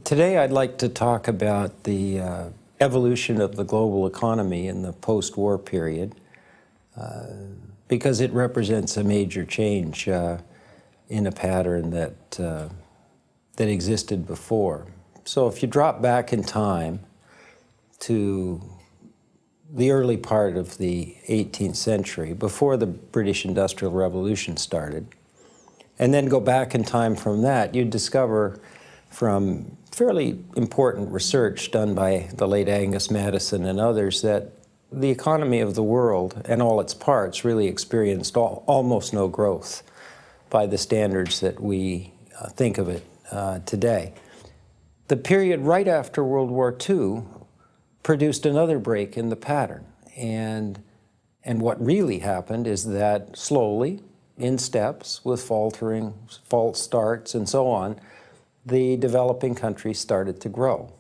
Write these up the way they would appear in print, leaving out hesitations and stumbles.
Today I'd like to talk about the evolution of the global economy in the post-war period because it represents a major change in a pattern that existed before. So if you drop back in time to the early part of the 18th century, before the British Industrial Revolution started, and then go back in time from that, you'd discover from fairly important research done by the late Angus Maddison and others that the economy of the world and all its parts really experienced almost no growth by the standards that we think of it today. The period right after World War II produced another break in the pattern. And what really happened is that slowly, in steps, with faltering, false starts, and so on, the developing countries started to grow.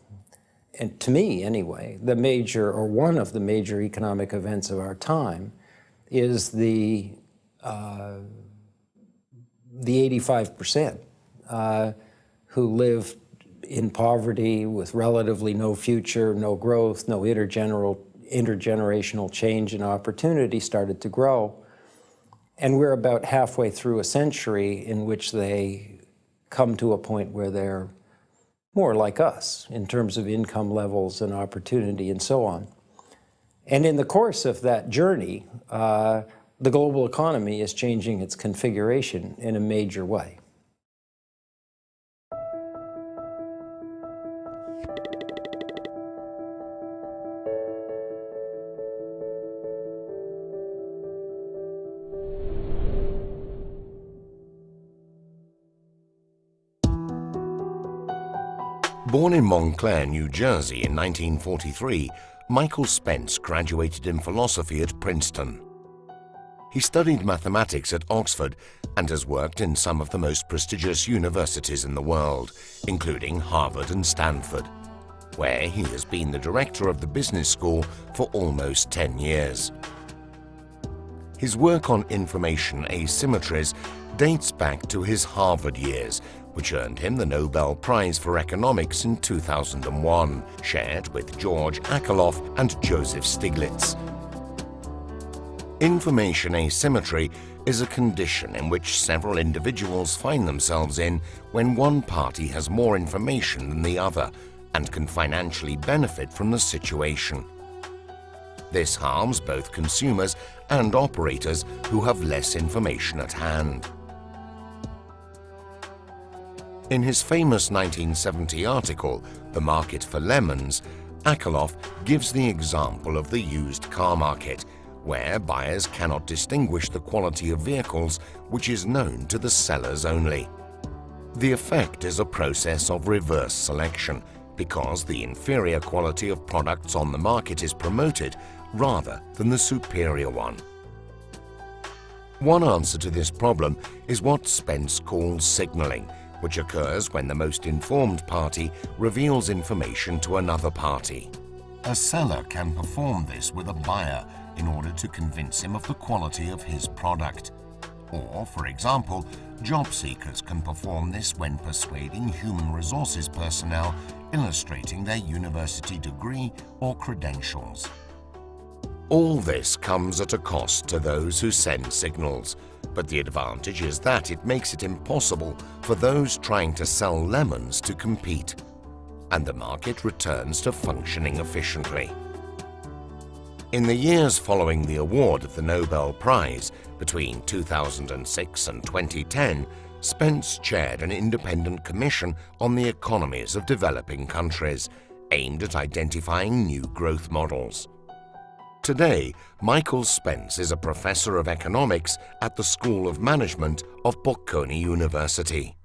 And to me, anyway, the major, or one of the major economic events of our time is the 85% who lived in poverty with relatively no future, no growth, no intergenerational change and opportunity started to grow. And we're about halfway through a century in which they come to a point where they're more like us in terms of income levels and opportunity and so on. And in the course of that journey, the global economy is changing its configuration in a major way. Born in Montclair, New Jersey in 1943, Michael Spence graduated in philosophy at Princeton. He studied mathematics at Oxford and has worked in some of the most prestigious universities in the world, including Harvard and Stanford, where he has been the director of the business school for almost 10 years. His work on information asymmetries dates back to his Harvard years, which earned him the Nobel Prize for Economics in 2001, shared with George Akerlof and Joseph Stiglitz. Information asymmetry is a condition in which several individuals find themselves in when one party has more information than the other and can financially benefit from the situation. This harms both consumers and operators who have less information at hand. In his famous 1970 article, The Market for Lemons, Akerlof gives the example of the used car market, where buyers cannot distinguish the quality of vehicles which is known to the sellers only. The effect is a process of reverse selection, because the inferior quality of products on the market is promoted rather than the superior one. One answer to this problem is what Spence calls signaling, which occurs when the most informed party reveals information to another party. A seller can perform this with a buyer in order to convince him of the quality of his product. Or, for example, job seekers can perform this when persuading human resources personnel, illustrating their university degree or credentials. All this comes at a cost to those who send signals, but the advantage is that it makes it impossible for those trying to sell lemons to compete, and the market returns to functioning efficiently. In the years following the award of the Nobel Prize, between 2006 and 2010, Spence chaired an independent commission on the economies of developing countries, aimed at identifying new growth models. Today, Michael Spence is a professor of economics at the School of Management of Bocconi University.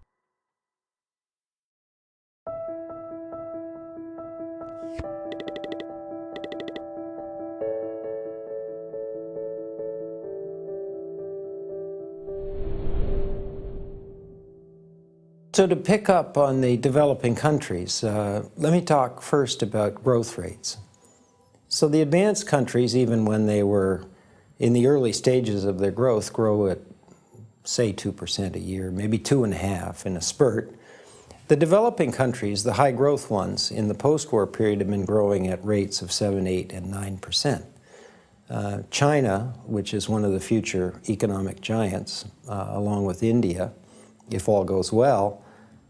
So to pick up on the developing countries, let me talk first about growth rates. So the advanced countries, even when they were in the early stages of their growth, grow at, say, 2% a year, maybe 2.5% in a spurt. The developing countries, the high growth ones, in the post-war period have been growing at rates of 7, 8, and 9%. China, which is one of the future economic giants, along with India, if all goes well,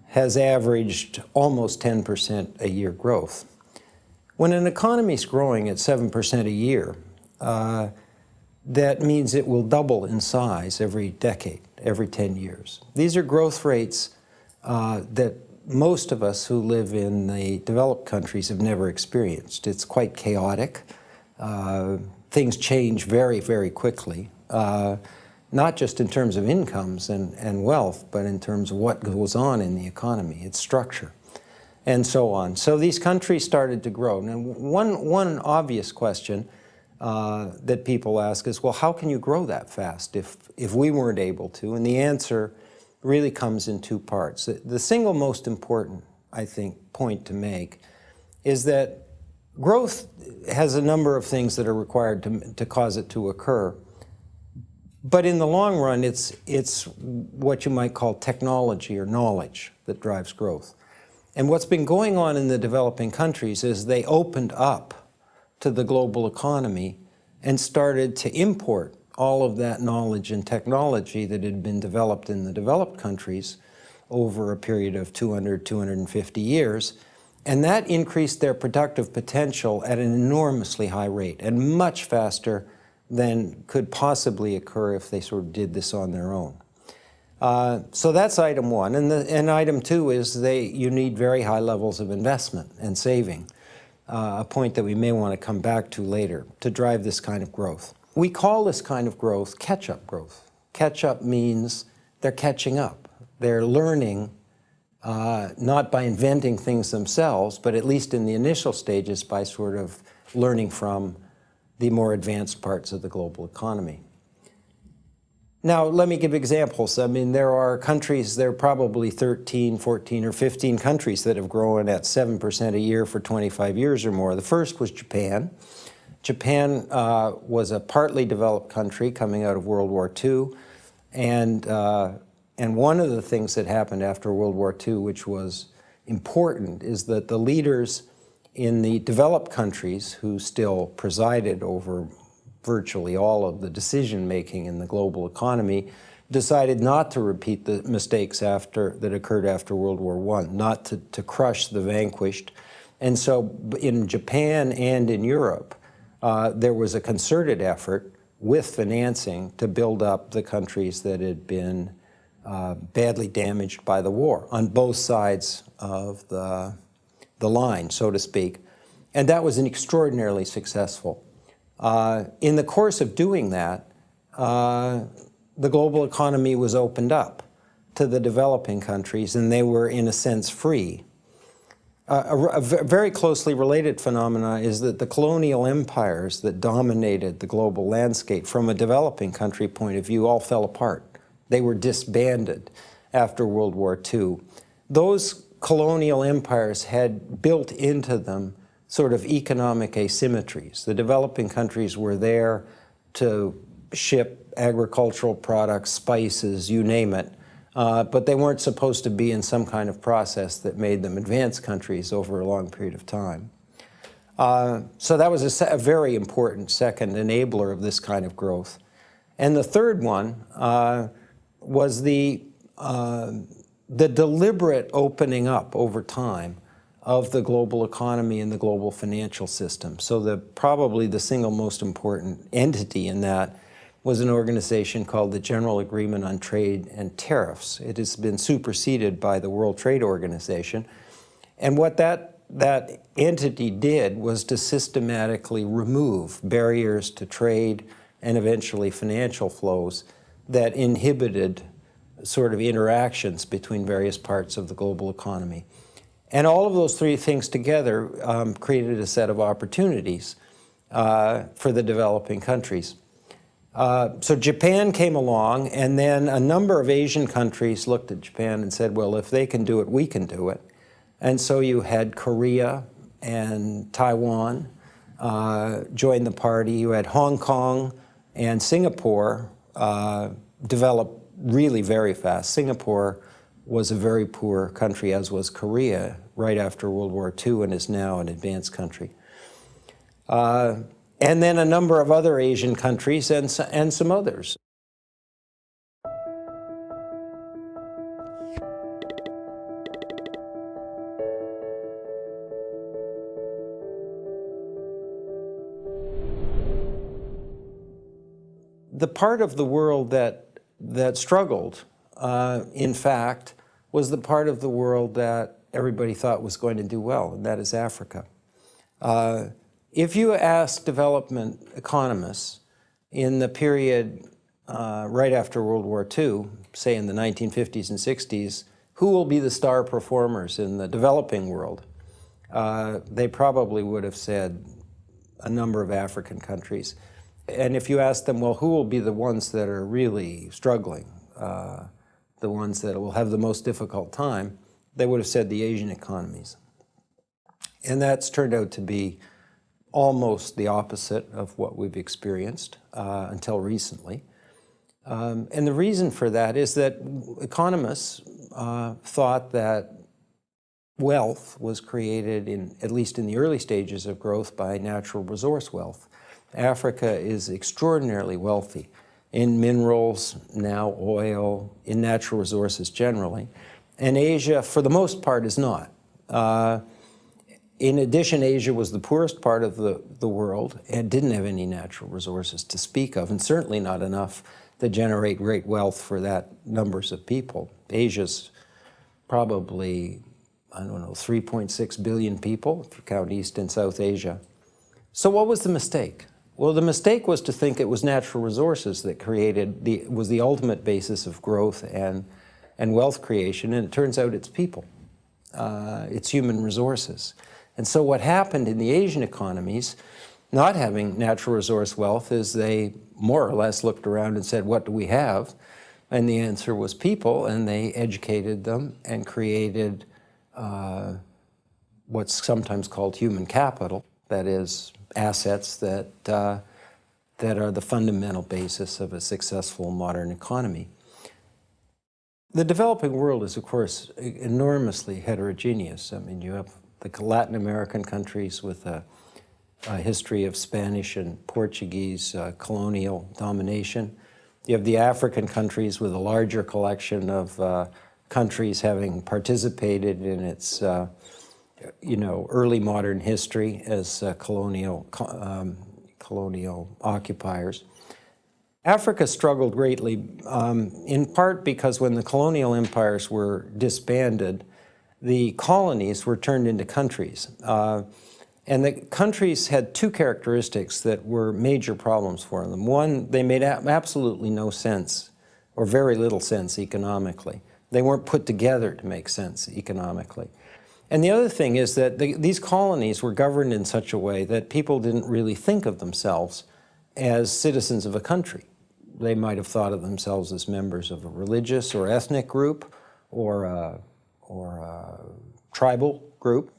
has averaged almost 10% a year growth. When an economy is growing at 7% a year, that means it will double in size every decade, every 10 years. These are growth rates that most of us who live in the developed countries have never experienced. It's quite chaotic. Things change very, very quickly, not just in terms of incomes and wealth, but in terms of what goes on in the economy, its structure, and so on. So these countries started to grow. Now, one obvious question that people ask is, well, how can you grow that fast if we weren't able to? And the answer really comes in two parts. The single most important, I think, point to make is that growth has a number of things that are required to cause it to occur. But in the long run, it's what you might call technology or knowledge that drives growth. And what's been going on in the developing countries is they opened up to the global economy and started to import all of that knowledge and technology that had been developed in the developed countries over a period of 200, 250 years. And that increased their productive potential at an enormously high rate and much faster than could possibly occur if they sort of did this on their own. So that's item one. And item two is you need very high levels of investment and saving, a point that we may want to come back to later, to drive this kind of growth. We call this kind of growth catch-up growth. Catch-up means they're catching up. They're learning, not by inventing things themselves, but at least in the initial stages by sort of learning from the more advanced parts of the global economy. Now, let me give examples. I mean, there are countries, there are probably 13, 14, or 15 countries that have grown at 7% a year for 25 years or more. The first was Japan. Japan was a partly developed country coming out of World War II. And one of the things that happened after World War II, which was important, is that the leaders in the developed countries who still presided over virtually all of the decision-making in the global economy decided not to repeat the mistakes that occurred after World War I, not to crush the vanquished. And so in Japan and in Europe, there was a concerted effort with financing to build up the countries that had been badly damaged by the war on both sides of the line, so to speak. And that was an extraordinarily successful. In the course of doing that, the global economy was opened up to the developing countries, and they were, in a sense, free. A very closely related phenomena is that the colonial empires that dominated the global landscape from a developing country point of view all fell apart. They were disbanded after World War II. Those colonial empires had built into them sort of economic asymmetries. The developing countries were there to ship agricultural products, spices, you name it, but they weren't supposed to be in some kind of process that made them advanced countries over a long period of time. So that was a very important second enabler of this kind of growth. And the third one was the deliberate opening up over time of the global economy and the global financial system. So probably the single most important entity in that was an organization called the General Agreement on Trade and Tariffs. It has been superseded by the World Trade Organization. And what that entity did was to systematically remove barriers to trade and eventually financial flows that inhibited sort of interactions between various parts of the global economy. And all of those three things together created a set of opportunities for the developing countries. So Japan came along, and then a number of Asian countries looked at Japan and said, well, if they can do it, we can do it. And so you had Korea and Taiwan joined the party. You had Hong Kong and Singapore develop really very fast. Singapore was a very poor country, as was Korea, right after World War II, and is now an advanced country. And then a number of other Asian countries and some others. The part of the world that struggled, in fact, was the part of the world that everybody thought was going to do well, and that is Africa. If you ask development economists in the period right after World War II, say in the 1950s and 60s, who will be the star performers in the developing world, they probably would have said a number of African countries. And if you ask them, well, who will be the ones that are really struggling, the ones that will have the most difficult time, they would have said the Asian economies. And that's turned out to be almost the opposite of what we've experienced until recently. And the reason for that is that economists thought that wealth was created, at least in the early stages of growth, by natural resource wealth. Africa is extraordinarily wealthy in minerals, now oil, in natural resources generally. And Asia, for the most part, is not. In addition, Asia was the poorest part of the world and didn't have any natural resources to speak of, and certainly not enough to generate great wealth for that numbers of people. Asia's probably, I don't know, 3.6 billion people, if you count East and South Asia. So what was the mistake? Well, the mistake was to think it was natural resources that was the ultimate basis of growth and wealth creation, and it turns out it's people. It's human resources. And so what happened in the Asian economies, not having natural resource wealth, is they more or less looked around and said, what do we have? And the answer was people, and they educated them and created what's sometimes called human capital, that is, assets that are the fundamental basis of a successful modern economy. The developing world is, of course, enormously heterogeneous. I mean, you have the Latin American countries with a history of Spanish and Portuguese colonial domination. You have the African countries with a larger collection of countries having participated in its early modern history as colonial occupiers. Africa struggled greatly, in part because when the colonial empires were disbanded, the colonies were turned into countries. And the countries had two characteristics that were major problems for them. One, they made absolutely no sense, or very little sense economically. They weren't put together to make sense economically. And the other thing is that these colonies were governed in such a way that people didn't really think of themselves as citizens of a country. They might have thought of themselves as members of a religious or ethnic group or a tribal group.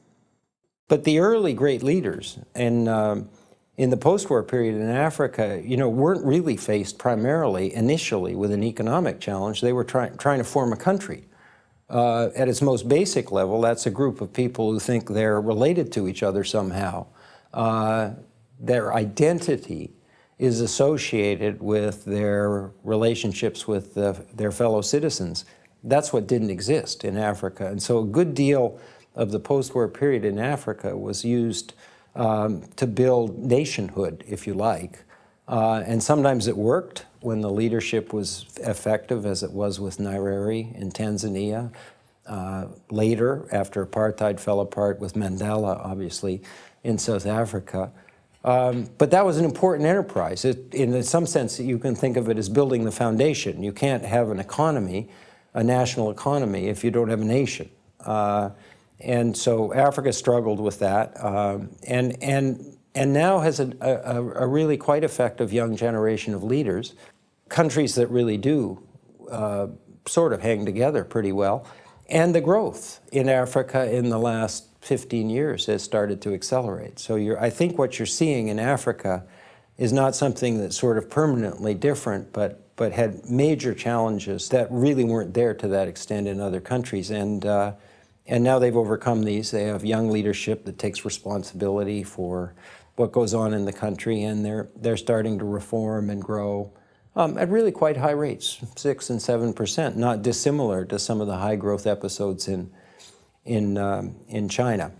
But the early great leaders in the post-war period in Africa, weren't really faced primarily, initially, with an economic challenge. They were trying to form a country. At its most basic level, that's a group of people who think they're related to each other somehow. Their identity is associated with their relationships with their fellow citizens. That's what didn't exist in Africa. And so a good deal of the post-war period in Africa was used to build nationhood, if you like. And sometimes it worked when the leadership was effective, as it was with Nyerere in Tanzania. Later, after apartheid fell apart, with Mandela, obviously, in South Africa. But that was an important enterprise. In some sense, you can think of it as building the foundation. You can't have an economy, a national economy, if you don't have a nation. And so Africa struggled with that, and now has a really quite effective young generation of leaders, countries that really do sort of hang together pretty well. And the growth in Africa in the last 15 years has started to accelerate. So I think what you're seeing in Africa is not something that's sort of permanently different, but had major challenges that really weren't there to that extent in other countries. And now they've overcome these. They have young leadership that takes responsibility for what goes on in the country, and they're starting to reform and grow at really quite high rates, 6 and 7%, not dissimilar to some of the high growth episodes in China.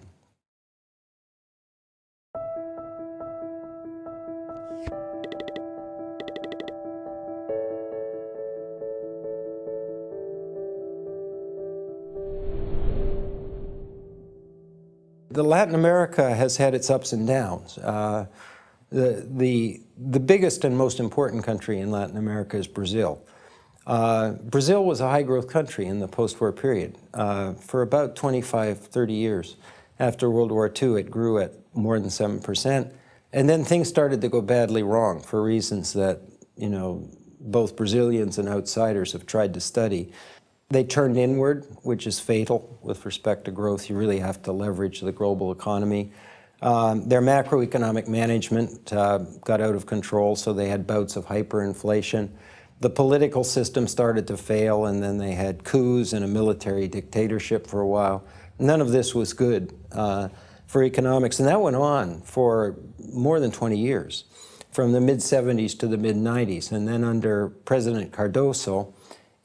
Latin America has had its ups and downs. The biggest and most important country in Latin America is Brazil. Brazil was a high-growth country in the post-war period. For about 25, 30 years after World War II, it grew at more than 7%. And then things started to go badly wrong for reasons that, both Brazilians and outsiders have tried to study. They turned inward, which is fatal with respect to growth. You really have to leverage the global economy. Their macroeconomic management got out of control, so they had bouts of hyperinflation. The political system started to fail, and then they had coups and a military dictatorship for a while. None of this was good for economics, and that went on for more than 20 years, from the mid-70s to the mid-90s. And then under President Cardoso,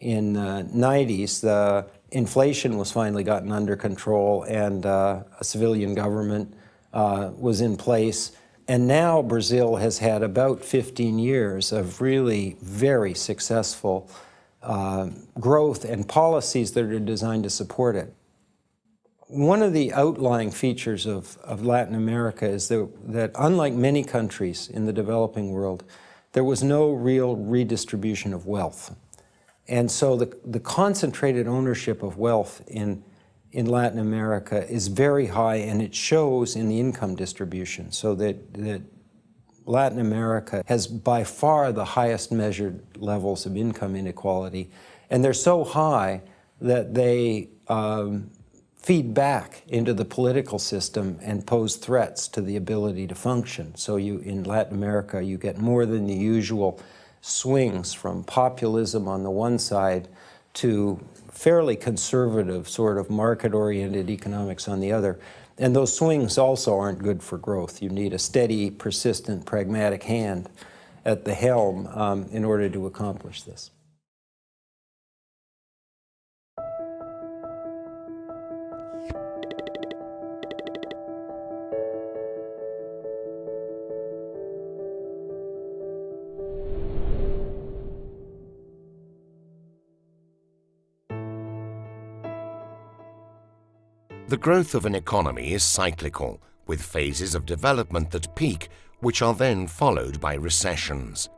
in the 90s, the inflation was finally gotten under control, and a civilian government was in place. And now Brazil has had about 15 years of really very successful growth and policies that are designed to support it. One of the outlying features of Latin America is that unlike many countries in the developing world, there was no real redistribution of wealth. And so the concentrated ownership of wealth in Latin America is very high, and it shows in the income distribution. So that Latin America has by far the highest measured levels of income inequality. And they're so high that they feed back into the political system and pose threats to the ability to function. So in Latin America, you get more than the usual swings from populism on the one side to fairly conservative sort of market-oriented economics on the other. And those swings also aren't good for growth. You need a steady, persistent, pragmatic hand at the helm in order to accomplish this. The growth of an economy is cyclical, with phases of development that peak, which are then followed by recessions.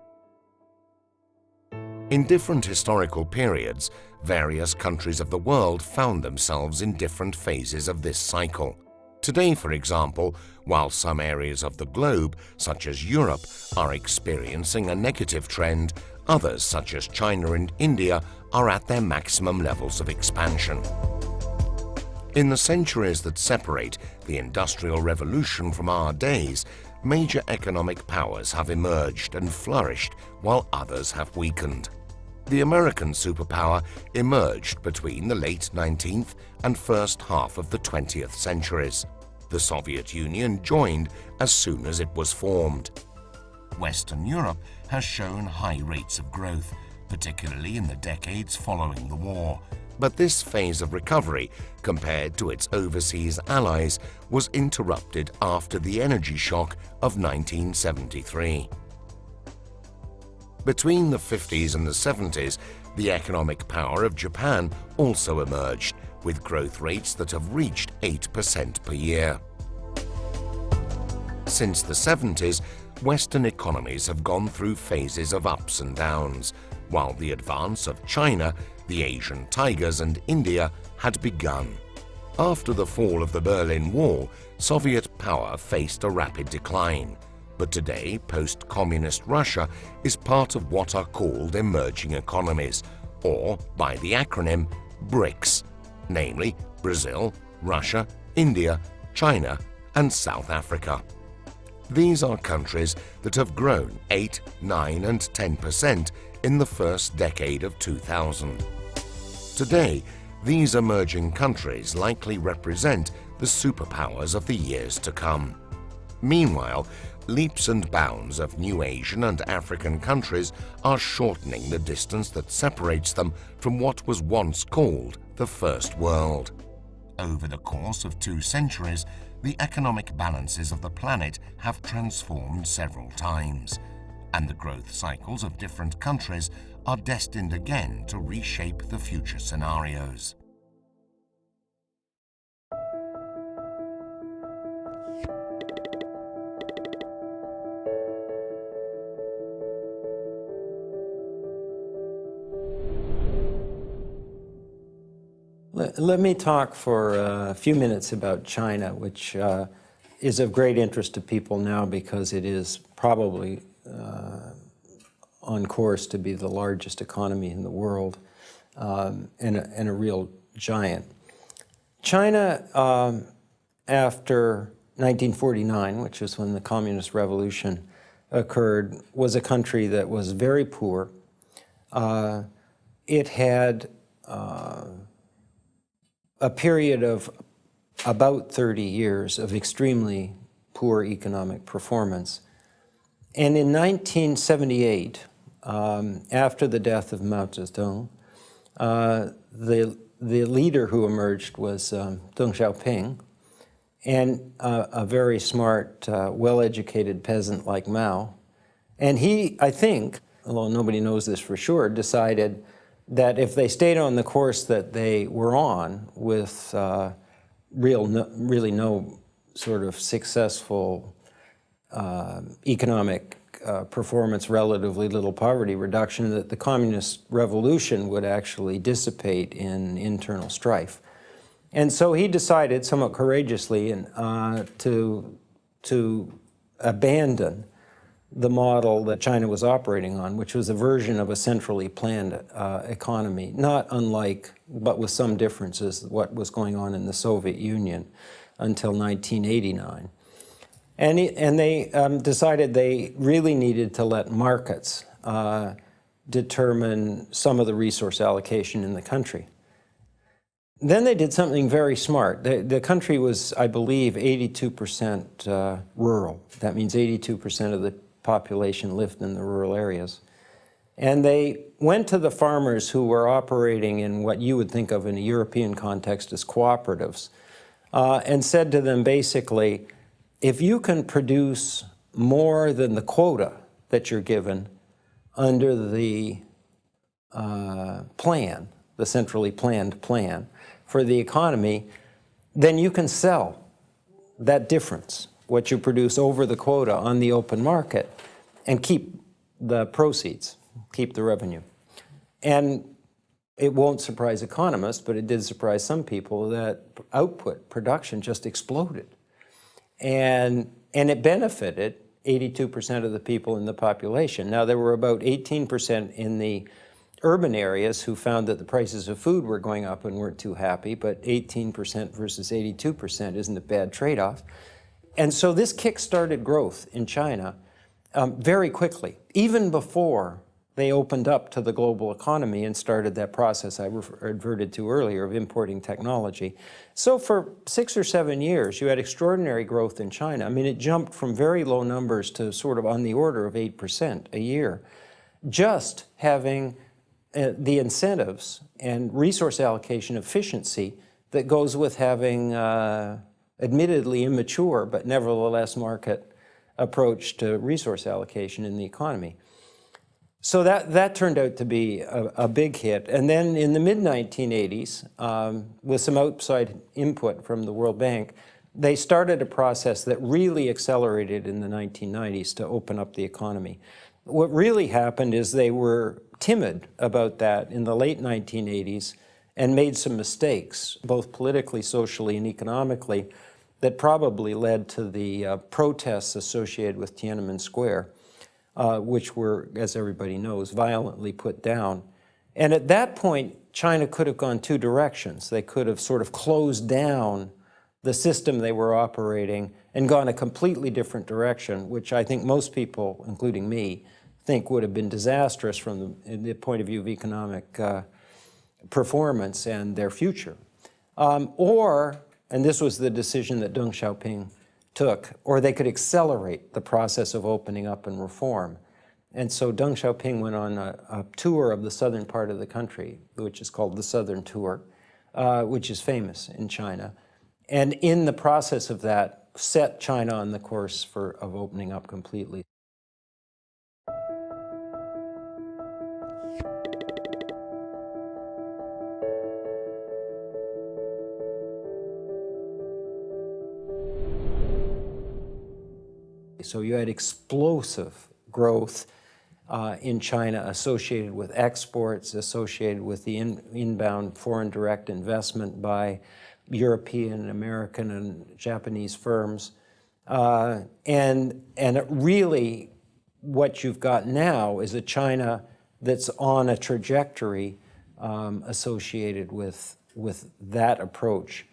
In different historical periods, various countries of the world found themselves in different phases of this cycle. Today, for example, while some areas of the globe, such as Europe, are experiencing a negative trend, others, such as China and India, are at their maximum levels of expansion. In the centuries that separate the Industrial Revolution from our days, major economic powers have emerged and flourished while others have weakened. The American superpower emerged between the late 19th and first half of the 20th centuries. The Soviet Union joined as soon as it was formed. Western Europe has shown high rates of growth, particularly in the decades following the war. But this phase of recovery, compared to its overseas allies, was interrupted after the energy shock of 1973. Between the 50s and the 70s, the economic power of Japan also emerged, with growth rates that have reached 8% per year. Since the 70s, Western economies have gone through phases of ups and downs, while the advance of China, the Asian tigers, and India had begun. After the fall of the Berlin Wall, Soviet power faced a rapid decline. But today, post-communist Russia is part of what are called emerging economies, or, by the acronym, BRICS, namely Brazil, Russia, India, China, and South Africa. These are countries that have grown 8, 9, and 10% in the first decade of 2000. Today, these emerging countries likely represent the superpowers of the years to come. Meanwhile, leaps and bounds of new Asian and African countries are shortening the distance that separates them from what was once called the First World. Over the course of 2 centuries, the economic balances of the planet have transformed several times, and the growth cycles of different countries are destined again to reshape the future scenarios. Let me talk for a few minutes about China, which is of great interest to people now because it is probably on course to be the largest economy in the world and a real giant. China, after 1949, which is when the Communist Revolution occurred, was a country that was very poor. It had a period of about 30 years of extremely poor economic performance. And in 1978, after the death of Mao Zedong, the leader who emerged was Deng Xiaoping, and a very smart, well-educated peasant like Mao. And he, I think, although nobody knows this for sure, decided that if they stayed on the course that they were on with really no sort of successful economic performance, relatively little poverty reduction, that the communist revolution would actually dissipate in internal strife. And so he decided, somewhat courageously, to abandon the model that China was operating on, which was a version of a centrally planned economy, not unlike, but with some differences, what was going on in the Soviet Union until 1989. And they decided they really needed to let markets determine some of the resource allocation in the country. Then they did something very smart. The country was, I believe, 82% rural. That means 82% of the population lived in the rural areas. And they went to the farmers who were operating in what you would think of in a European context as cooperatives, and said to them basically, if you can produce more than the quota that you're given under the plan, the centrally planned plan for the economy, then you can sell that difference, what you produce over the quota, on the open market, and keep the proceeds, keep the revenue. And it won't surprise economists, but it did surprise some people that output, production just exploded. And it benefited 82% of the people in the population. Now, there were about 18% in the urban areas who found that the prices of food were going up and weren't too happy, but 18% versus 82% isn't a bad trade-off. And so this kick-started growth in China very quickly, even before they opened up to the global economy and started that process I adverted to earlier of importing technology. So for 6 or 7 years, you had extraordinary growth in China. I mean, it jumped from very low numbers to sort of on the order of 8% a year, just having the incentives and resource allocation efficiency that goes with having admittedly immature, but nevertheless market approach to resource allocation in the economy. So that turned out to be a big hit. And then in the mid-1980s, with some outside input from the World Bank, they started a process that really accelerated in the 1990s to open up the economy. What really happened is they were timid about that in the late 1980s and made some mistakes, both politically, socially, and economically, that probably led to the protests associated with Tiananmen Square, which were, as everybody knows, violently put down. And at that point, China could have gone 2 directions. They could have sort of closed down the system they were operating and gone a completely different direction, which I think most people, including me, think would have been disastrous from the point of view of economic performance and their future. And this was the decision that Deng Xiaoping took, or they could accelerate the process of opening up and reform. And so Deng Xiaoping went on a tour of the southern part of the country, which is called the Southern Tour, which is famous in China. And in the process of that, set China on the course of opening up completely. So you had explosive growth in China associated with exports, associated with the inbound foreign direct investment by European, American, and Japanese firms. And really, what you've got now is a China that's on a trajectory associated with that approach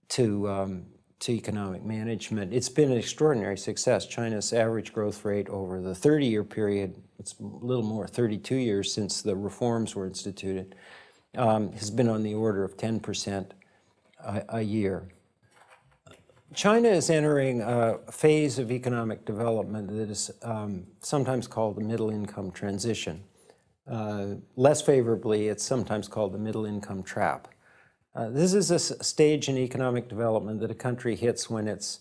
to economic management. It's been an extraordinary success. China's average growth rate over the 30-year period, it's a little more, 32 years since the reforms were instituted, has been on the order of 10% a year. China is entering a phase of economic development that is sometimes called the middle income transition. Less favorably, it's sometimes called the middle income trap. This is a stage in economic development that a country hits when its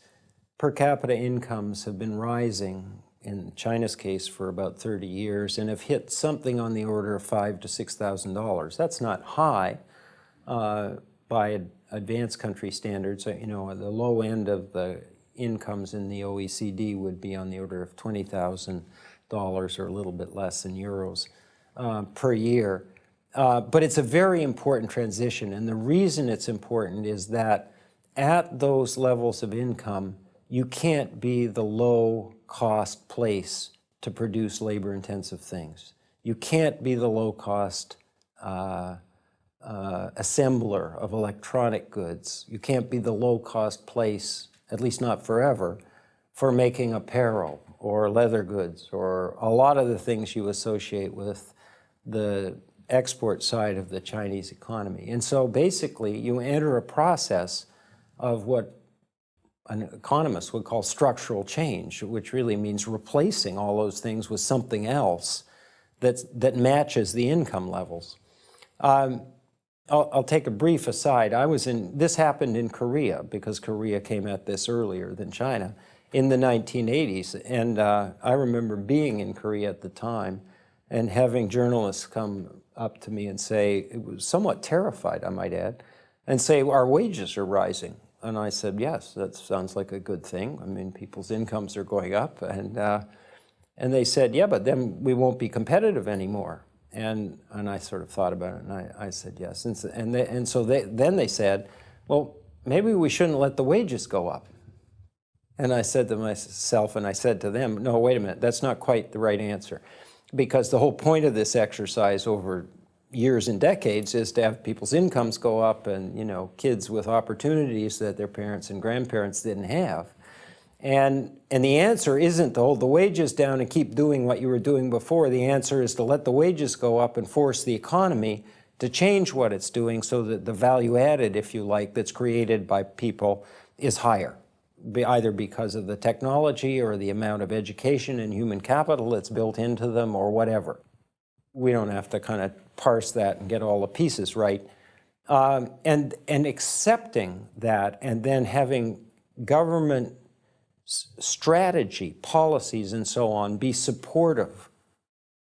per capita incomes have been rising, in China's case, for about 30 years, and have hit something on the order of $5,000 to $6,000. That's not high by advanced country standards. You know, the low end of the incomes in the OECD would be on the order of $20,000 or a little bit less in euros per year. But it's a very important transition, and the reason it's important is that at those levels of income, you can't be the low-cost place to produce labor-intensive things. You can't be the low-cost assembler of electronic goods. You can't be the low-cost place, at least not forever, for making apparel or leather goods or a lot of the things you associate with the export side of the Chinese economy. And so basically you enter a process of what an economist would call structural change, which really means replacing all those things with something else that matches the income levels. I'll take a brief aside. This happened in Korea, because Korea came at this earlier than China in the 1980s. And I remember being in Korea at the time and having journalists come up to me and say, it was somewhat terrified, I might add, and say, our wages are rising. And I said, yes, that sounds like a good thing. I mean, people's incomes are going up. And they said, yeah, but then we won't be competitive anymore. And I sort of thought about it, and I said, yes. And so then they said, well, maybe we shouldn't let the wages go up. And I said to myself, and I said to them, no, wait a minute, that's not quite the right answer. Because the whole point of this exercise over years and decades is to have people's incomes go up and, you know, kids with opportunities that their parents and grandparents didn't have. And the answer isn't to hold the wages down and keep doing what you were doing before. The answer is to let the wages go up and force the economy to change what it's doing so that the value added, if you like, that's created by people is higher, either because of the technology or the amount of education and human capital that's built into them or whatever. We don't have to kind of parse that and get all the pieces right. And accepting that, and then having government strategy, policies, and so on be supportive,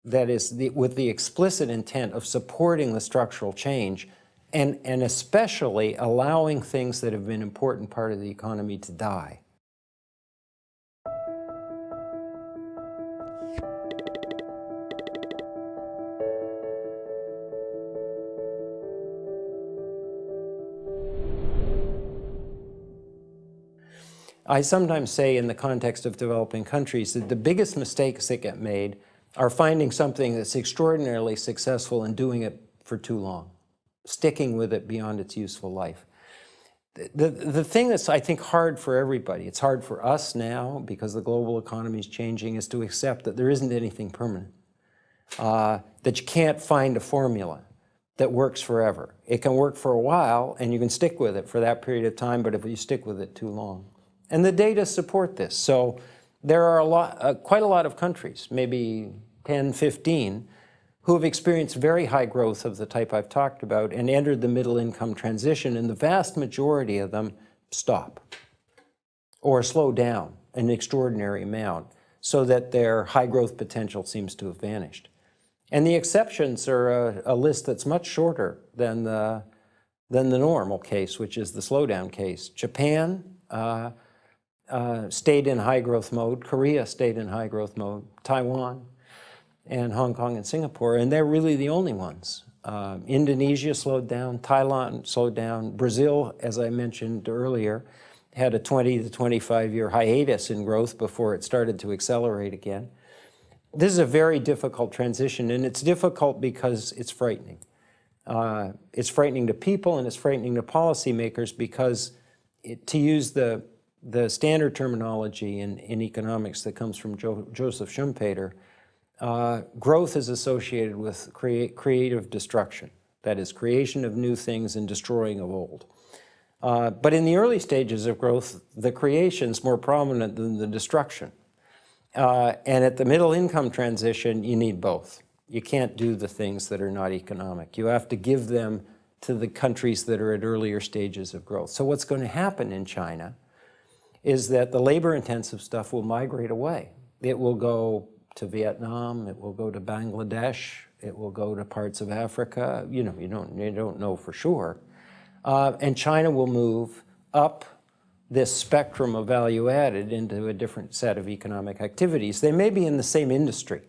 that is, with the explicit intent of supporting the structural change, and especially allowing things that have been an important part of the economy to die. I sometimes say in the context of developing countries that the biggest mistakes that get made are finding something that's extraordinarily successful and doing it for too long, sticking with it beyond its useful life. The thing that's, I think, hard for everybody, it's hard for us now because the global economy is changing, is to accept that there isn't anything permanent, that you can't find a formula that works forever. It can work for a while, and you can stick with it for that period of time, but if you stick with it too long. And the data support this. So there are quite a lot of countries, maybe 10, 15, who have experienced very high growth of the type I've talked about and entered the middle income transition, and the vast majority of them stop or slow down an extraordinary amount so that their high growth potential seems to have vanished. And the exceptions are a list that's much shorter than the normal case, which is the slowdown case. Japan stayed in high growth mode, Korea stayed in high growth mode, Taiwan, and Hong Kong and Singapore, and they're really the only ones. Indonesia slowed down, Thailand slowed down, Brazil, as I mentioned earlier, had a 20 to 25-year hiatus in growth before it started to accelerate again. This is a very difficult transition, and it's difficult because it's frightening. It's frightening to people and it's frightening to policymakers because, to use the standard terminology in economics that comes from Joseph Schumpeter, growth is associated with creative destruction. That is, creation of new things and destroying of old. But in the early stages of growth, the creation's more prominent than the destruction. And at the middle income transition, you need both. You can't do the things that are not economic. You have to give them to the countries that are at earlier stages of growth. So what's going to happen in China is that the labor-intensive stuff will migrate away. It will go to Vietnam, it will go to Bangladesh, it will go to parts of Africa. You don't know for sure. And China will move up this spectrum of value added into a different set of economic activities. They may be in the same industry.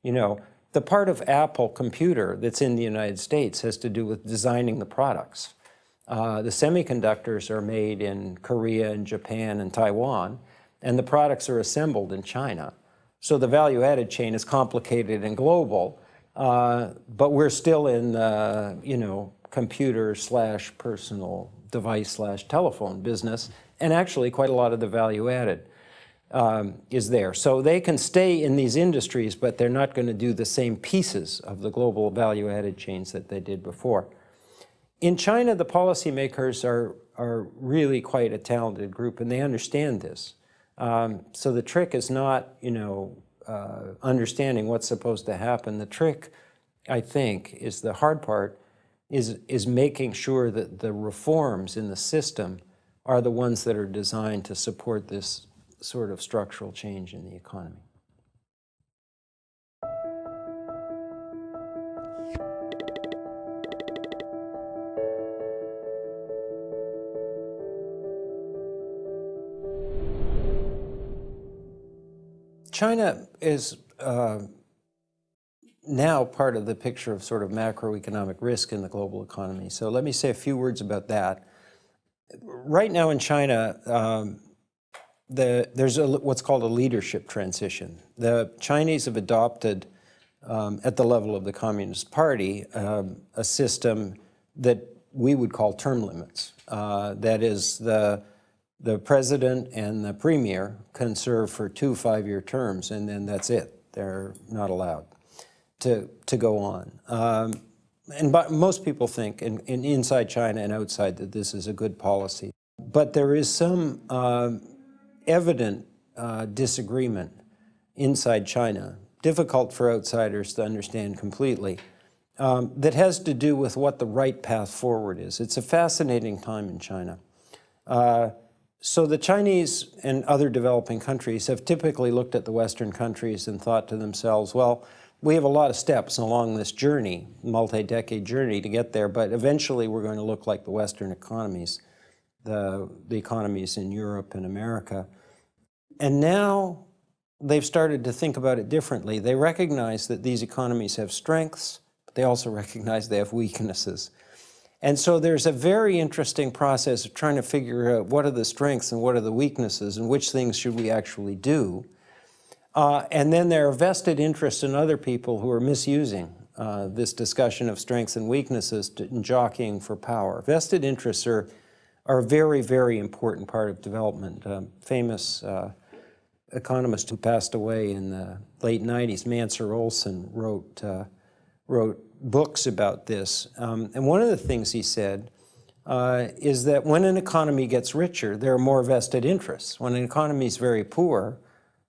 The part of Apple computer that's in the United States has to do with designing the products. The semiconductors are made in Korea and Japan and Taiwan, and the products are assembled in China. So the value added chain is complicated and global, but we're still in computer / personal device / telephone business, and actually quite a lot of the value added is there. So they can stay in these industries, but they're not going to do the same pieces of the global value added chains that they did before. In China, the policymakers are really quite a talented group, and they understand this. So the trick is not, understanding what's supposed to happen. The trick, I think, is the hard part, is making sure that the reforms in the system are the ones that are designed to support this sort of structural change in the economy. China is now part of the picture of sort of macroeconomic risk in the global economy. So let me say a few words about that. Right now in China, there's what's called a leadership transition. The Chinese have adopted, at the level of the Communist Party, a system that we would call term limits. That is, the president and the premier can serve for 2 5-year terms, and then that's it. They're not allowed to go on. But most people think, inside China and outside, that this is a good policy. But there is some evident disagreement inside China, difficult for outsiders to understand completely, that has to do with what the right path forward is. It's a fascinating time in China. So the Chinese and other developing countries have typically looked at the Western countries and thought to themselves, well, we have a lot of steps along this journey, multi-decade journey to get there, but eventually we're going to look like the Western economies, the economies in Europe and America. And now they've started to think about it differently. They recognize that these economies have strengths, but they also recognize they have weaknesses. And so there's a very interesting process of trying to figure out what are the strengths and what are the weaknesses and which things should we actually do. And then there are vested interests in other people who are misusing this discussion of strengths and weaknesses in jockeying for power. Vested interests are are a very, very important part of development. Famous economist who passed away in the late 90s, Mansur Olson, wrote books about this. And one of the things he said is that when an economy gets richer, there are more vested interests. When an economy is very poor,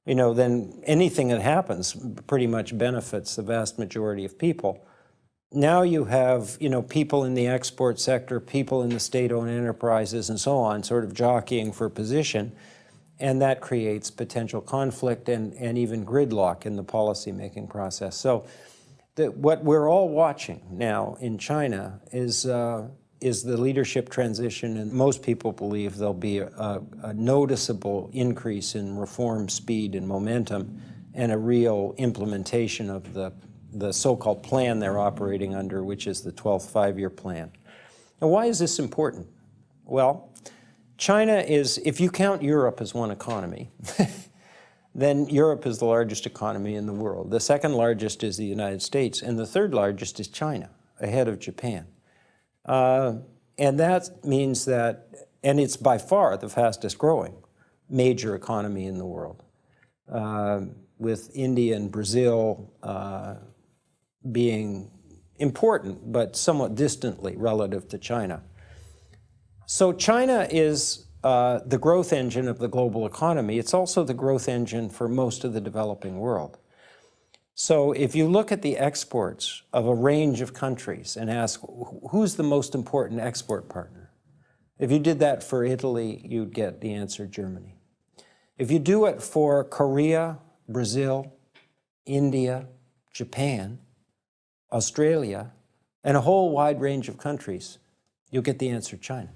then anything that happens pretty much benefits the vast majority of people. Now you have, people in the export sector, people in the state-owned enterprises and so on, sort of jockeying for position, and that creates potential conflict and even gridlock in the policymaking process. So what we're all watching now in China is the leadership transition, and most people believe there'll be a noticeable increase in reform speed and momentum and a real implementation of the so-called plan they're operating under, which is the 12th five-year plan. Now, why is this important? Well, China is, if you count Europe as one economy, then Europe is the largest economy in the world. The second largest is the United States, and the third largest is China, ahead of Japan. And that means that, and it's by far the fastest growing major economy in the world, with India and Brazil being important, but somewhat distantly relative to China. So China is the growth engine of the global economy. It's also the growth engine for most of the developing world. So if you look at the exports of a range of countries and ask, who's the most important export partner? If you did that for Italy, you'd get the answer Germany. If you do it for Korea, Brazil, India, Japan, Australia, and a whole wide range of countries, you'll get the answer China.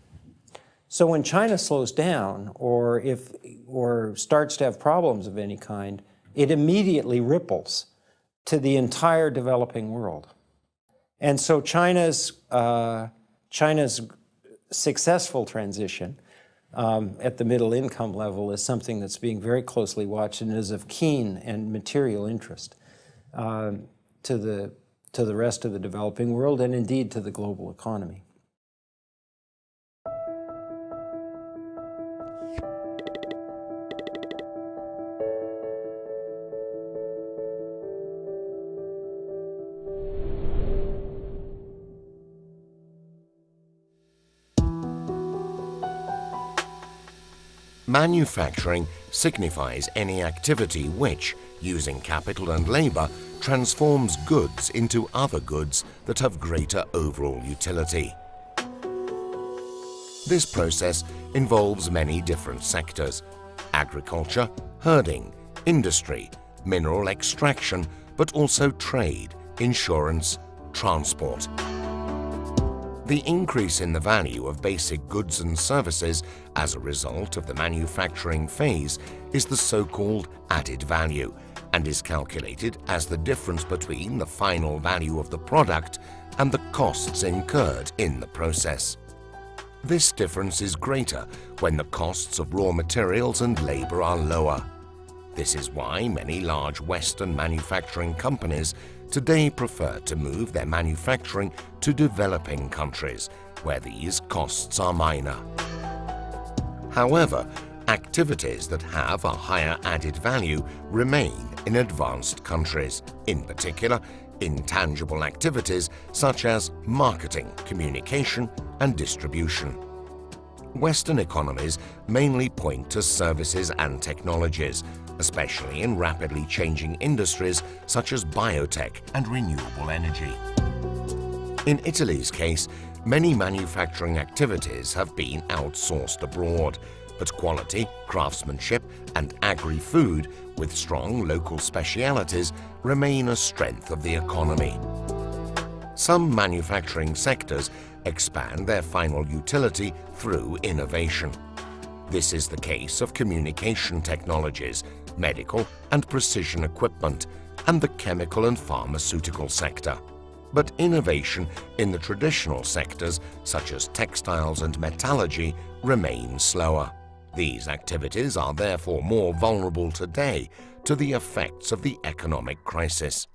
So when China slows down or starts to have problems of any kind, it immediately ripples to the entire developing world. And so China's successful transition at the middle income level is something that's being very closely watched and is of keen and material interest to the rest of the developing world and indeed to the global economy. Manufacturing signifies any activity which, using capital and labor, transforms goods into other goods that have greater overall utility. This process involves many different sectors: agriculture, herding, industry, mineral extraction, but also trade, insurance, transport. The increase in the value of basic goods and services as a result of the manufacturing phase is the so-called added value and is calculated as the difference between the final value of the product and the costs incurred in the process. This difference is greater when the costs of raw materials and labor are lower. This is why many large Western manufacturing companies today prefer to move their manufacturing to developing countries, where these costs are minor. However, activities that have a higher added value remain in advanced countries, in particular, intangible activities such as marketing, communication, and distribution. Western economies mainly point to services and technologies, especially in rapidly changing industries such as biotech and renewable energy. In Italy's case, many manufacturing activities have been outsourced abroad, but quality, craftsmanship, and agri-food with strong local specialities remain a strength of the economy. Some manufacturing sectors expand their final utility through innovation. This is the case of communication technologies, medical and precision equipment, and the chemical and pharmaceutical sector. But innovation in the traditional sectors, such as textiles and metallurgy, remain slower. These activities are therefore more vulnerable today to the effects of the economic crisis.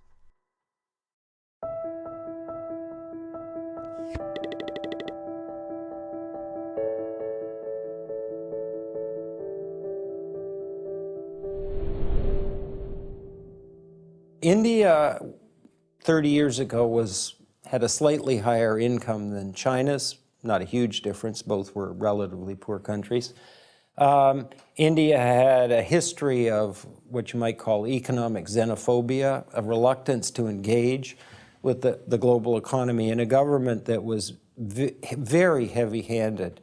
India 30 years ago had a slightly higher income than China's, not a huge difference, both were relatively poor countries. India had a history of what you might call economic xenophobia, a reluctance to engage with the global economy, and a government that was very heavy-handed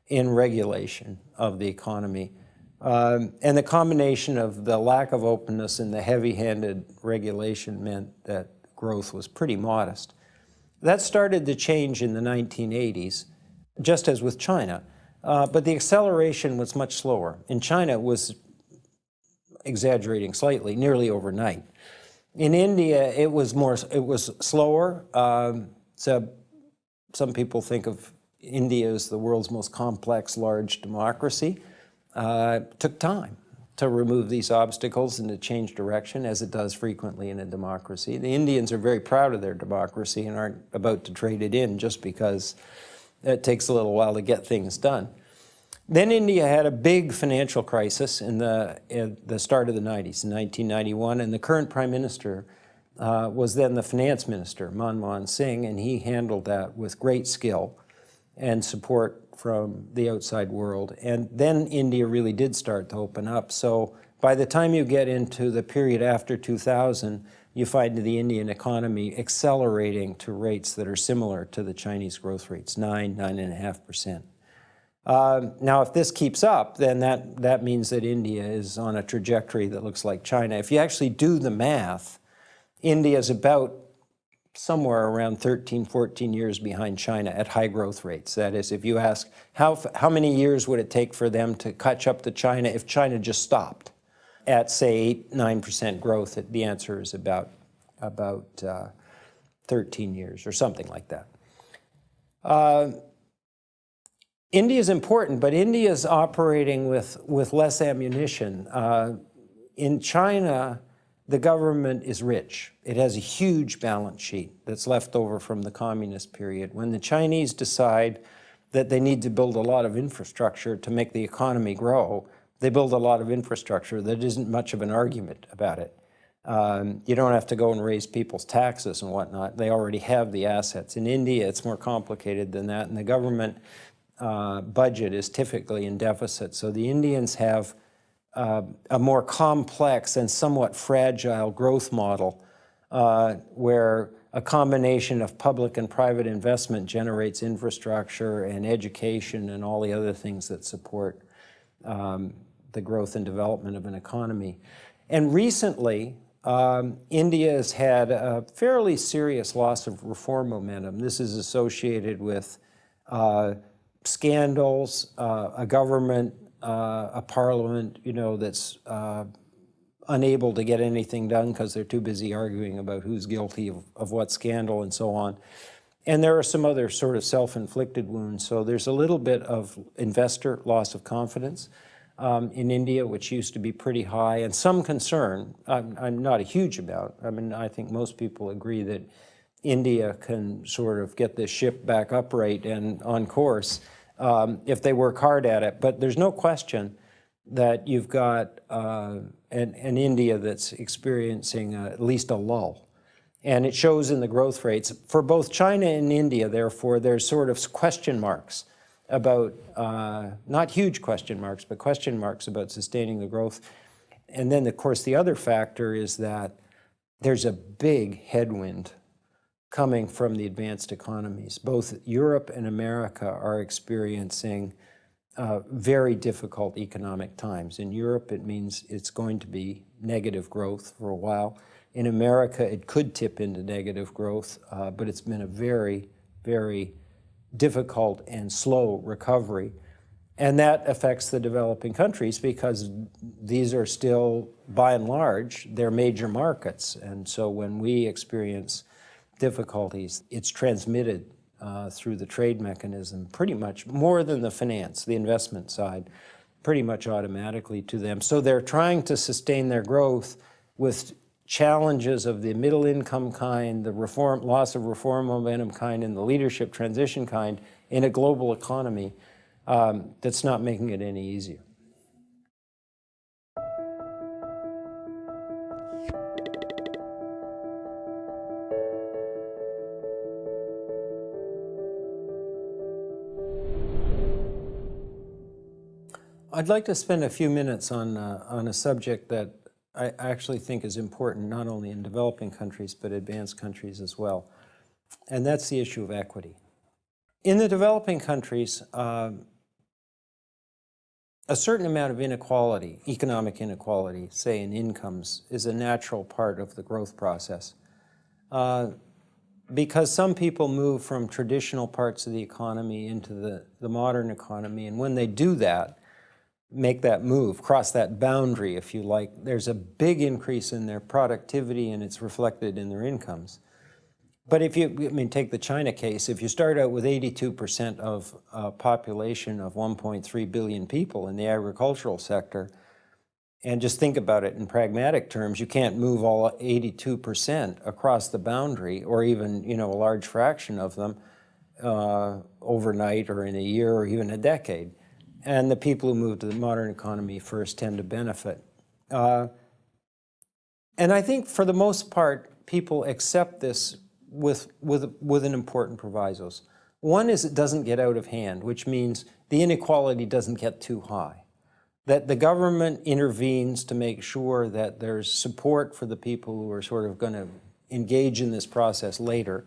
in regulation of the economy. And the combination of the lack of openness and the heavy-handed regulation meant that growth was pretty modest. That started to change in the 1980s, just as with China. But the acceleration was much slower. In China, it was, exaggerating slightly, nearly overnight. In India, it was slower. So some people think of India as the world's most complex, large democracy. It took time to remove these obstacles and to change direction, as it does frequently in a democracy. The Indians are very proud of their democracy and aren't about to trade it in just because it takes a little while to get things done. Then India had a big financial crisis in the start of the 90s, in 1991, and the current prime minister was then the finance minister, Manmohan Singh, and he handled that with great skill and support from the outside world. And then India really did start to open up. So by the time you get into the period after 2000, you find the Indian economy accelerating to rates that are similar to the Chinese growth rates, 9.5%. Now, if this keeps up, then that means that India is on a trajectory that looks like China. If you actually do the math, India is about somewhere around 13, 14 years behind China at high growth rates. That is, if you ask how many years would it take for them to catch up to China if China just stopped at, say, 8, 9% growth, the answer is about 13 years or something like that. India is important, but India is operating with less ammunition. In China, the government is rich. It has a huge balance sheet that's left over from the communist period. When the Chinese decide that they need to build a lot of infrastructure to make the economy grow, they build a lot of infrastructure. There isn't much of an argument about it. You don't have to go and raise people's taxes and whatnot. They already have the assets. In India, it's more complicated than that, and the government budget is typically in deficit. So the Indians have a more complex and somewhat fragile growth model where a combination of public and private investment generates infrastructure and education and all the other things that support the growth and development of an economy. And recently, India has had a fairly serious loss of reform momentum. This is associated with scandals, a government, a parliament, that's unable to get anything done because they're too busy arguing about who's guilty of what scandal and so on. And there are some other sort of self-inflicted wounds. So there's a little bit of investor loss of confidence in India, which used to be pretty high, and some concern, I'm not a huge about. I mean, I think most people agree that India can sort of get this ship back upright and on course if they work hard at it. But there's no question that you've got an India that's experiencing at least a lull. And it shows in the growth rates. For both China and India, therefore, there's sort of question marks about, not huge question marks, but question marks about sustaining the growth. And then, of course, the other factor is that there's a big headwind coming from the advanced economies. Both Europe and America are experiencing very difficult economic times. In Europe, it means it's going to be negative growth for a while. In America, it could tip into negative growth, but it's been a very, very difficult and slow recovery. And that affects the developing countries because these are still, by and large, they're major markets. And so when we experience difficulties, it's transmitted through the trade mechanism pretty much more than the finance, the investment side, pretty much automatically to them. So they're trying to sustain their growth with challenges of the middle income kind, the loss of reform momentum kind, and the leadership transition kind in a global economy that's not making it any easier. I'd like to spend a few minutes on a subject that I actually think is important not only in developing countries but advanced countries as well, and that's the issue of equity. In the developing countries, a certain amount of inequality, economic inequality, say in incomes, is a natural part of the growth process. Because some people move from traditional parts of the economy into the modern economy, and when they do that, make that move, cross that boundary, if you like, there's a big increase in their productivity and it's reflected in their incomes. But if you, take the China case, if you start out with 82% of a population of 1.3 billion people in the agricultural sector, and just think about it in pragmatic terms, you can't move all 82% across the boundary, or even, a large fraction of them overnight or in a year or even a decade. And the people who move to the modern economy first tend to benefit. And I think for the most part, people accept this with an important provisos. One is it doesn't get out of hand, which means the inequality doesn't get too high. That the government intervenes to make sure that there's support for the people who are sort of going to engage in this process later,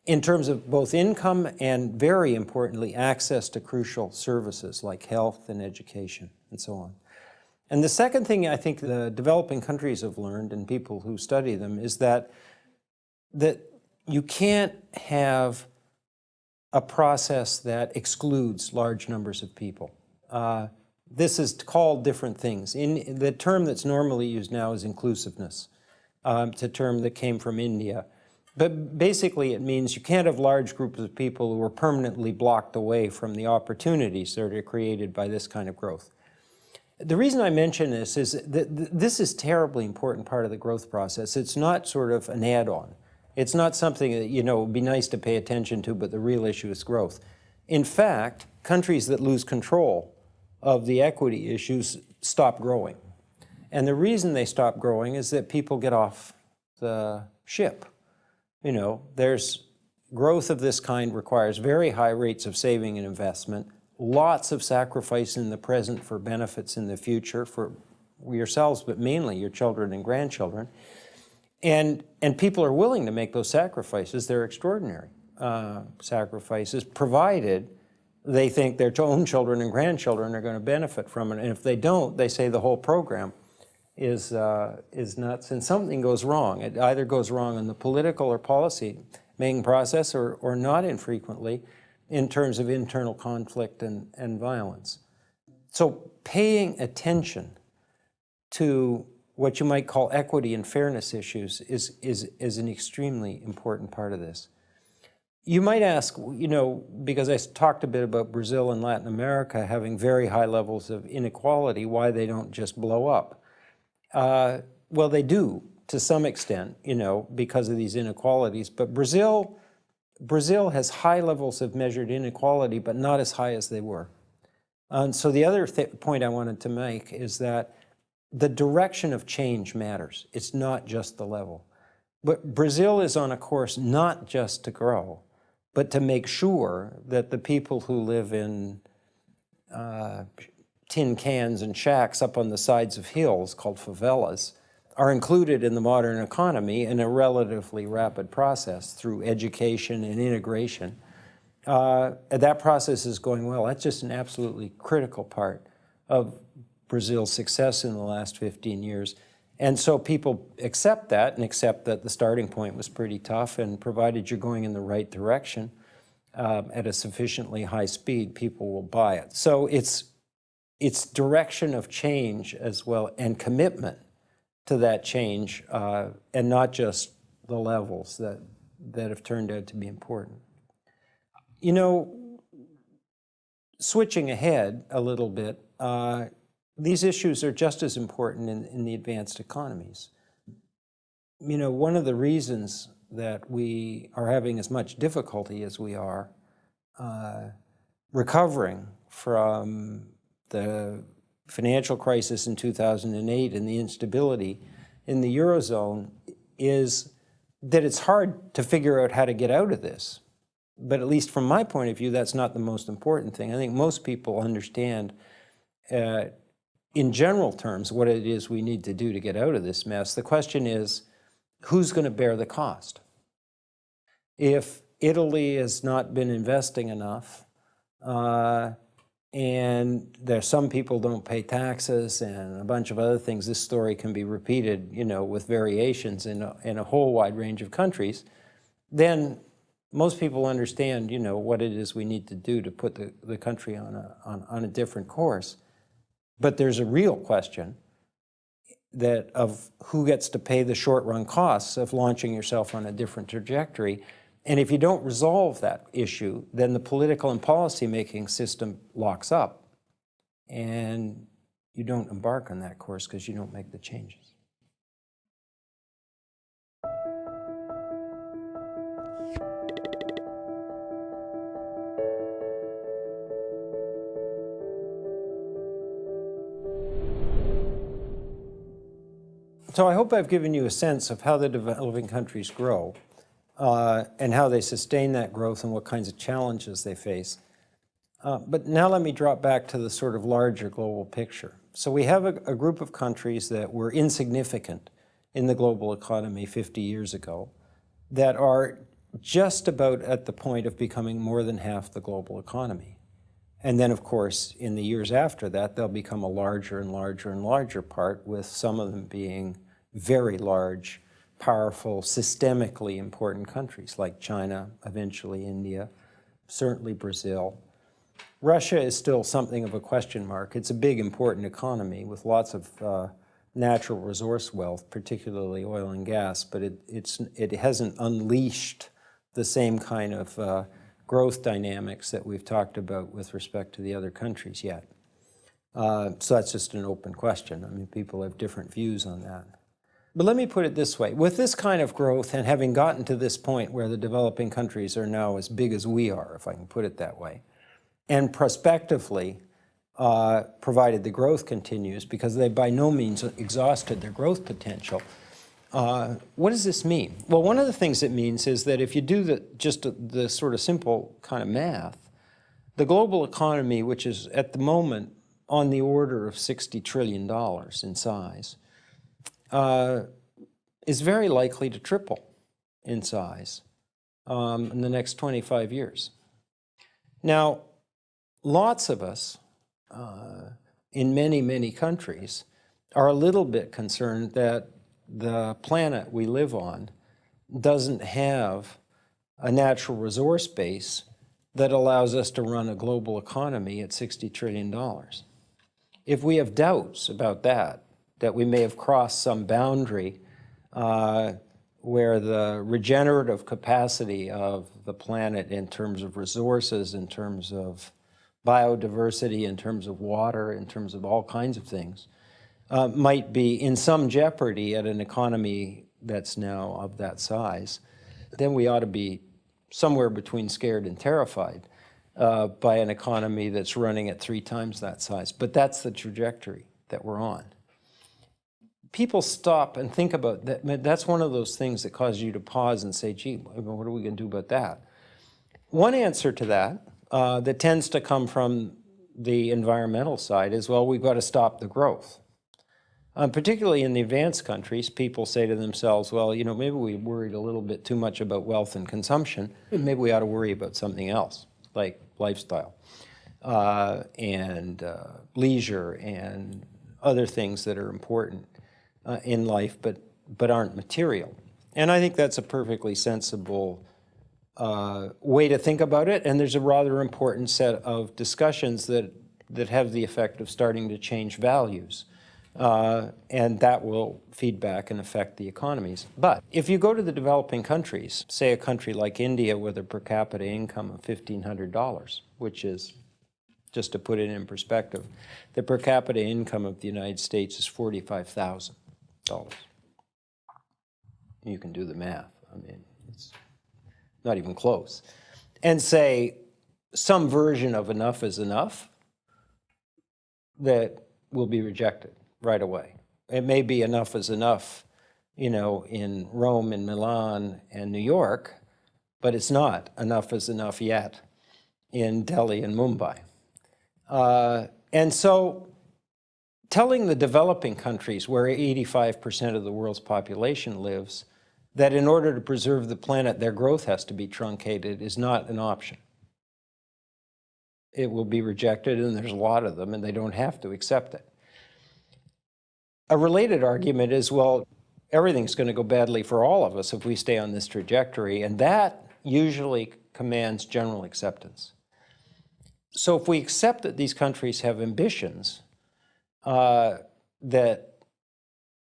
in terms of both income and, very importantly, access to crucial services like health and education and so on. And the second thing I think the developing countries have learned, and people who study them, is that you can't have a process that excludes large numbers of people. This is called different things. The term that's normally used now is inclusiveness. It's a term that came from India. But basically it means you can't have large groups of people who are permanently blocked away from the opportunities that are created by this kind of growth. The reason I mention this is that this is a terribly important part of the growth process. It's not sort of an add-on. It's not something that, would be nice to pay attention to, but the real issue is growth. In fact, countries that lose control of the equity issues stop growing. And the reason they stop growing is that people get off the ship. There's growth of this kind requires very high rates of saving and investment, lots of sacrifice in the present for benefits in the future for yourselves, but mainly your children and grandchildren. And people are willing to make those sacrifices. They're extraordinary sacrifices, provided they think their own children and grandchildren are going to benefit from it. And if they don't, they say the whole program is nuts, and something goes wrong. It either goes wrong in the political or policy making process, or not infrequently in terms of internal conflict and violence. So paying attention to what you might call equity and fairness issues is an extremely important part of this. You might ask, because I talked a bit about Brazil and Latin America having very high levels of inequality, why they don't just blow up. Well, they do to some extent, because of these inequalities. But Brazil has high levels of measured inequality, but not as high as they were. And so the other point I wanted to make is that the direction of change matters. It's not just the level. But Brazil is on a course not just to grow, but to make sure that the people who live in tin cans and shacks up on the sides of hills called favelas are included in the modern economy in a relatively rapid process through education and integration. That process is going well. That's just an absolutely critical part of Brazil's success in the last 15 years. And so people accept that, and accept that the starting point was pretty tough, and provided you're going in the right direction at a sufficiently high speed, people will buy it. So it's direction of change as well, and commitment to that change, and not just the levels that have turned out to be important. Switching ahead a little bit, these issues are just as important in the advanced economies. One of the reasons that we are having as much difficulty as we are recovering from the financial crisis in 2008 and the instability in the Eurozone is that it's hard to figure out how to get out of this. But at least from my point of view, that's not the most important thing. I think most people understand in general terms, what it is we need to do to get out of this mess. The question is, who's going to bear the cost? If Italy has not been investing enough, and there's some people don't pay taxes and a bunch of other things, this story can be repeated, with variations in a whole wide range of countries, then most people understand, what it is we need to do to put the country on a different course. But there's a real question of who gets to pay the short-run costs of launching yourself on a different trajectory. And if you don't resolve that issue, then the political and policy-making system locks up, and you don't embark on that course because you don't make the changes. So I hope I've given you a sense of how the developing countries grow and how they sustain that growth and what kinds of challenges they face. But now let me drop back to the sort of larger global picture. So we have a group of countries that were insignificant in the global economy 50 years ago that are just about at the point of becoming more than half the global economy. And then, of course, in the years after that, they'll become a larger and larger and larger part, with some of them being very large, powerful, systemically important countries like China, eventually India, certainly Brazil. Russia is still something of a question mark. It's a big, important economy with lots of natural resource wealth, particularly oil and gas, but it hasn't unleashed the same kind of growth dynamics that we've talked about with respect to the other countries yet. So that's just an open question. I mean, people have different views on that. But let me put it this way. With this kind of growth and having gotten to this point where the developing countries are now as big as we are, if I can put it that way, and prospectively, provided the growth continues, because they by no means exhausted their growth potential, what does this mean? Well, one of the things it means is that if you do just the sort of simple kind of math, the global economy, which is at the moment on the order of $60 trillion in size, is very likely to triple in size in the next 25 years. Now, lots of us in many, many countries are a little bit concerned that the planet we live on doesn't have a natural resource base that allows us to run a global economy at $60 trillion. If we have doubts about that we may have crossed some boundary where the regenerative capacity of the planet in terms of resources, in terms of biodiversity, in terms of water, in terms of all kinds of things, might be in some jeopardy at an economy that's now of that size, then we ought to be somewhere between scared and terrified by an economy that's running at 3 times that size. But that's the trajectory that we're on. People stop and think about that. That's one of those things that cause you to pause and say, gee, what are we going to do about that? One answer to that that tends to come from the environmental side is, well, we've got to stop the growth. Particularly in the advanced countries, people say to themselves, well, maybe we worried a little bit too much about wealth and consumption. Maybe we ought to worry about something else, like lifestyle and leisure and other things that are important in life but aren't material. And I think that's a perfectly sensible way to think about it. And there's a rather important set of discussions that have the effect of starting to change values. And that will feed back and affect the economies. But if you go to the developing countries, say a country like India with a per capita income of $1,500, which is, just to put it in perspective, the per capita income of the United States is $45,000. You can do the math. I mean, it's not even close. And say some version of enough is enough that will be rejected right away. It may be enough is enough, in Rome and Milan and New York, but it's not enough is enough yet in Delhi and Mumbai. And so telling the developing countries, where 85% of the world's population lives, that in order to preserve the planet, their growth has to be truncated is not an option. It will be rejected, and there's a lot of them, and they don't have to accept it. A related argument is, well, everything's going to go badly for all of us if we stay on this trajectory, and that usually commands general acceptance. So if we accept that these countries have ambitions that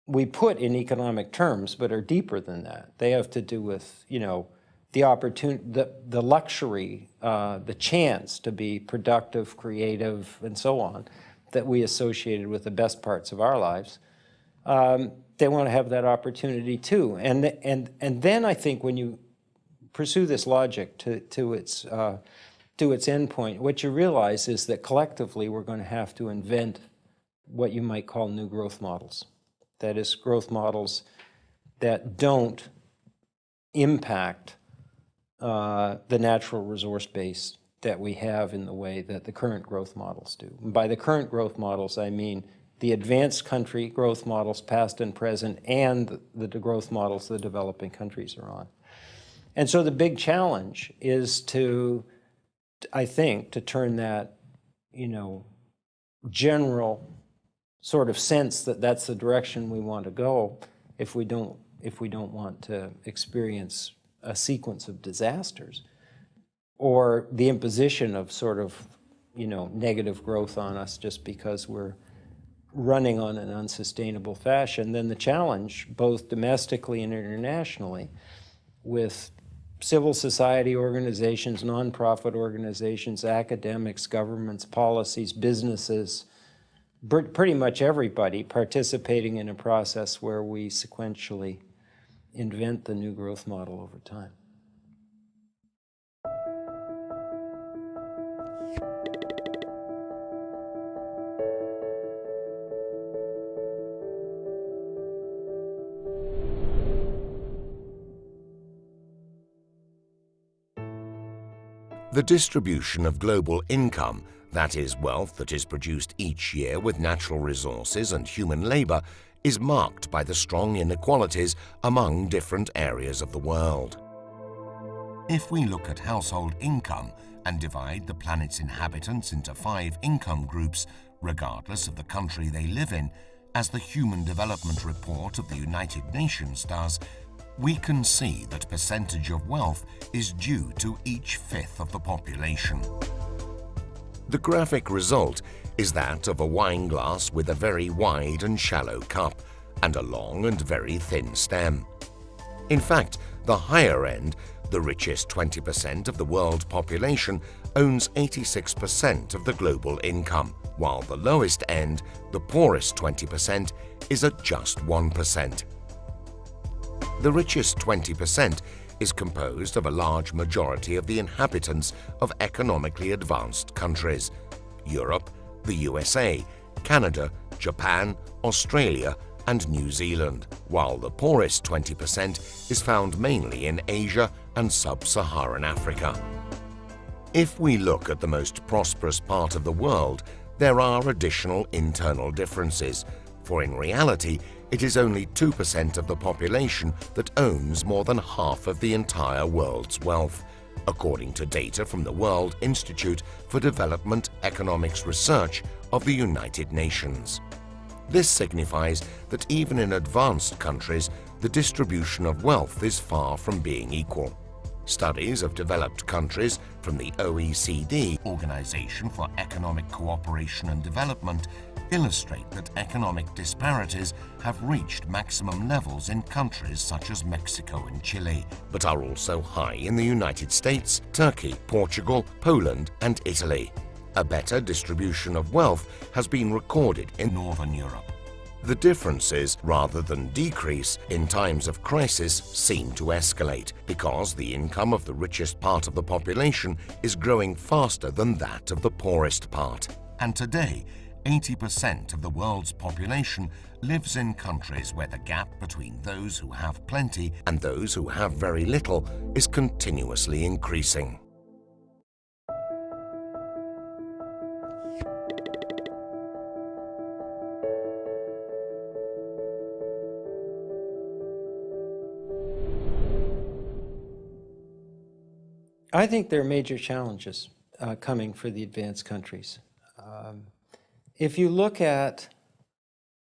we put in economic terms, but are deeper than that, they have to do with, the opportunity, the luxury, the chance to be productive, creative, and so on, that we associated with the best parts of our lives. They want to have that opportunity too. And then I think when you pursue this logic to its end point, what you realize is that collectively we're going to have to invent what you might call new growth models. That is, growth models that don't impact the natural resource base that we have in the way that the current growth models do. And by the current growth models, I mean the advanced country growth models, past and present, and the growth models the developing countries are on. And so the big challenge is to, I think, to turn that, general sort of sense that that's the direction we want to go if we don't want to experience a sequence of disasters or the imposition of sort of, negative growth on us just because we're running on an unsustainable fashion. Then the challenge, both domestically and internationally, with civil society organizations, nonprofit organizations, academics, governments, policies, businesses, pretty much everybody participating in a process where we sequentially invent the new growth model over time. The distribution of global income, that is, wealth that is produced each year with natural resources and human labor, is marked by the strong inequalities among different areas of the world. If we look at household income and divide the planet's inhabitants into 5 income groups, regardless of the country they live in, as the Human Development Report of the United Nations does, we can see that percentage of wealth is due to each fifth of the population. The graphic result is that of a wine glass with a very wide and shallow cup and a long and very thin stem. In fact, the higher end, the richest 20% of the world population, owns 86% of the global income, while the lowest end, the poorest 20%, is at just 1%. The richest 20% is composed of a large majority of the inhabitants of economically advanced countries: Europe, the USA, Canada, Japan, Australia, and New Zealand, while the poorest 20% is found mainly in Asia and sub-Saharan Africa. If we look at the most prosperous part of the world, there are additional internal differences, for in reality, it is only 2% of the population that owns more than half of the entire world's wealth, according to data from the World Institute for Development Economics Research of the United Nations. This signifies that even in advanced countries, the distribution of wealth is far from being equal. Studies of developed countries from the OECD, Organization for Economic Cooperation and Development, illustrate that economic disparities have reached maximum levels in countries such as Mexico and Chile, but are also high in the United States, Turkey, Portugal, Poland, and Italy. A better distribution of wealth has been recorded in Northern Europe. The differences, rather than decrease, in times of crisis seem to escalate because the income of the richest part of the population is growing faster than that of the poorest part. And today, 80% of the world's population lives in countries where the gap between those who have plenty and those who have very little is continuously increasing. I think there are major challenges coming for the advanced countries. If you look at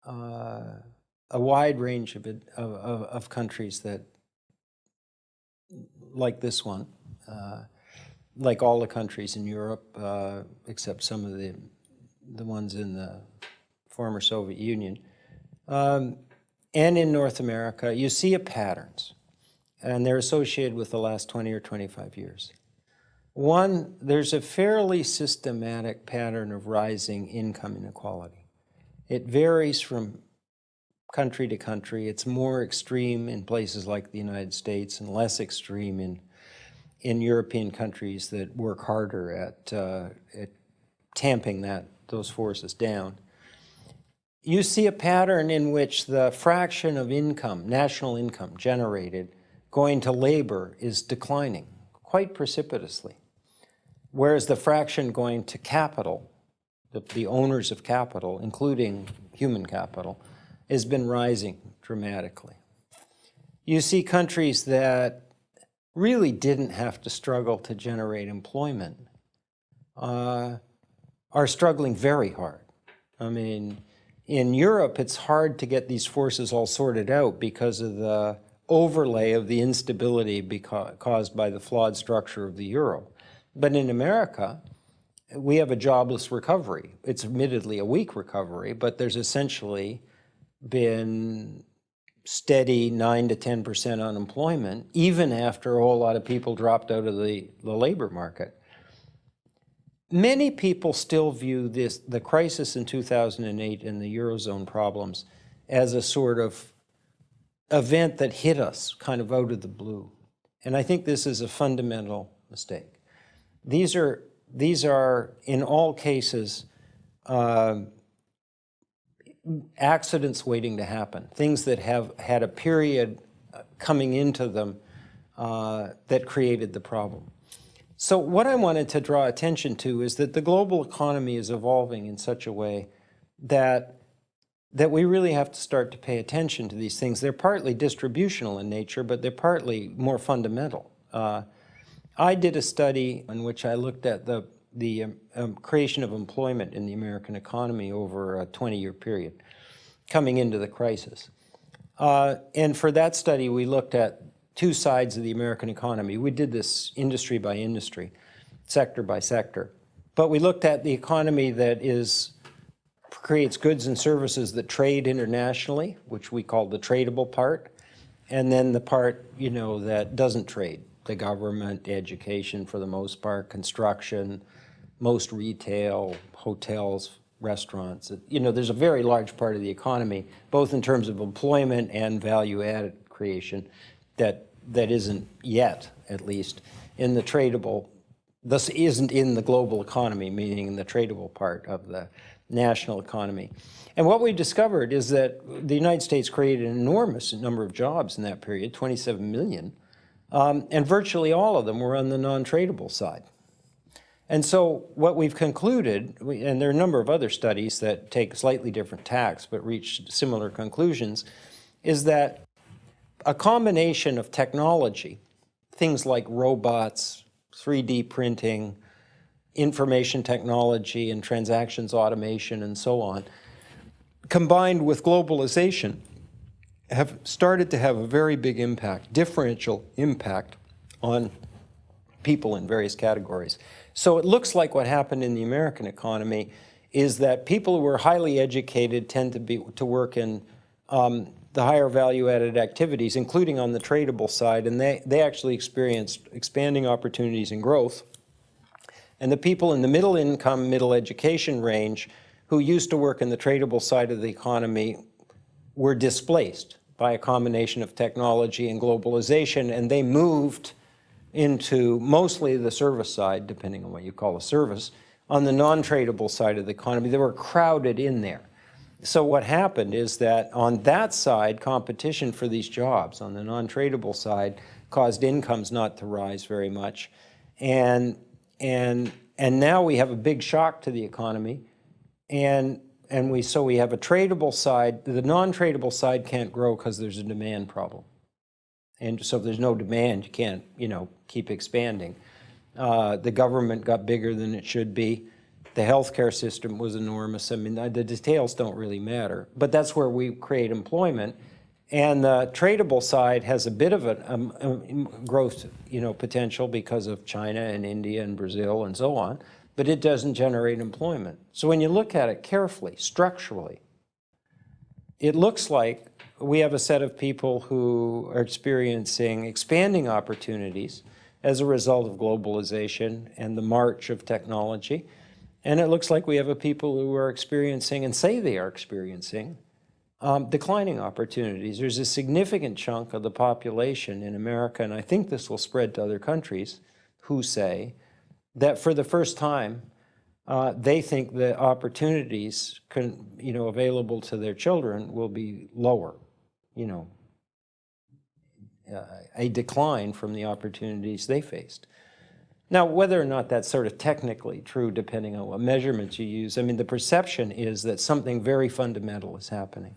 a wide range of countries that, like this one, like all the countries in Europe, except some of the ones in the former Soviet Union, and in North America, you see patterns, and they're associated with the last 20 or 25 years. One, there's a fairly systematic pattern of rising income inequality. It varies from country to country. It's more extreme in places like the United States and less extreme in European countries that work harder at tamping those forces down. You see a pattern in which the fraction of income, national income generated, going to labor is declining quite precipitously, whereas the fraction going to capital, the owners of capital, including human capital, has been rising dramatically. You see countries that really didn't have to struggle to generate employment are struggling very hard. I mean, in Europe, it's hard to get these forces all sorted out because of the overlay of the instability caused by the flawed structure of the euro. But in America, we have a jobless recovery. It's admittedly a weak recovery, but there's essentially been steady 9 to 10% unemployment, even after a whole lot of people dropped out of the labor market. Many people still view the crisis in 2008 and the Eurozone problems as a sort of event that hit us kind of out of the blue. And I think this is a fundamental mistake. These are in all cases, accidents waiting to happen, things that have had a period coming into them that created the problem. So what I wanted to draw attention to is that the global economy is evolving in such a way that we really have to start to pay attention to these things. They're partly distributional in nature, but they're partly more fundamental. I did a study in which I looked at the creation of employment in the American economy over a 20-year period coming into the crisis. And for that study, we looked at two sides of the American economy. We did this industry by industry, sector by sector. But we looked at the economy that creates goods and services that trade internationally, which we call the tradable part, and then the part, that doesn't trade, the government, education for the most part, construction, most retail, hotels, restaurants. There's a very large part of the economy, both in terms of employment and value-added creation, that isn't yet, at least, in the tradable, thus isn't in the global economy, meaning in the tradable part of the national economy. And what we discovered is that the United States created an enormous number of jobs in that period, 27 million, and virtually all of them were on the non-tradable side. And so what we've concluded, and there are a number of other studies that take slightly different tacks but reach similar conclusions, is that a combination of technology, things like robots, 3D printing, information technology and transactions automation and so on, combined with globalization, have started to have a very big impact, differential impact on people in various categories. So it looks like what happened in the American economy is that people who are highly educated tend to work in the higher value-added activities, including on the tradable side, and they actually experienced expanding opportunities and growth. And the people in the middle income, middle education range who used to work in the tradable side of the economy were displaced by a combination of technology and globalization, and they moved into mostly the service side, depending on what you call a service, on the non-tradable side of the economy. They were crowded in there. So what happened is that on that side, competition for these jobs on the non-tradable side caused incomes not to rise very much. And now we have a big shock to the economy. And so we have a tradable side. The non-tradable side can't grow because there's a demand problem. And so if there's no demand, you can't, keep expanding. The government got bigger than it should be. The healthcare system was enormous. I mean, the details don't really matter. But that's where we create employment. And the tradable side has a bit of a growth, potential because of China and India and Brazil and so on, but it doesn't generate employment. So when you look at it carefully, structurally, it looks like we have a set of people who are experiencing expanding opportunities as a result of globalization and the march of technology. And it looks like we have a people who are experiencing, and say they are experiencing, declining opportunities. There's a significant chunk of the population in America, and I think this will spread to other countries, who say that for the first time, they think the opportunities available to their children will be lower, a decline from the opportunities they faced. Now, whether or not that's sort of technically true, depending on what measurements you use, I mean, the perception is that something very fundamental is happening.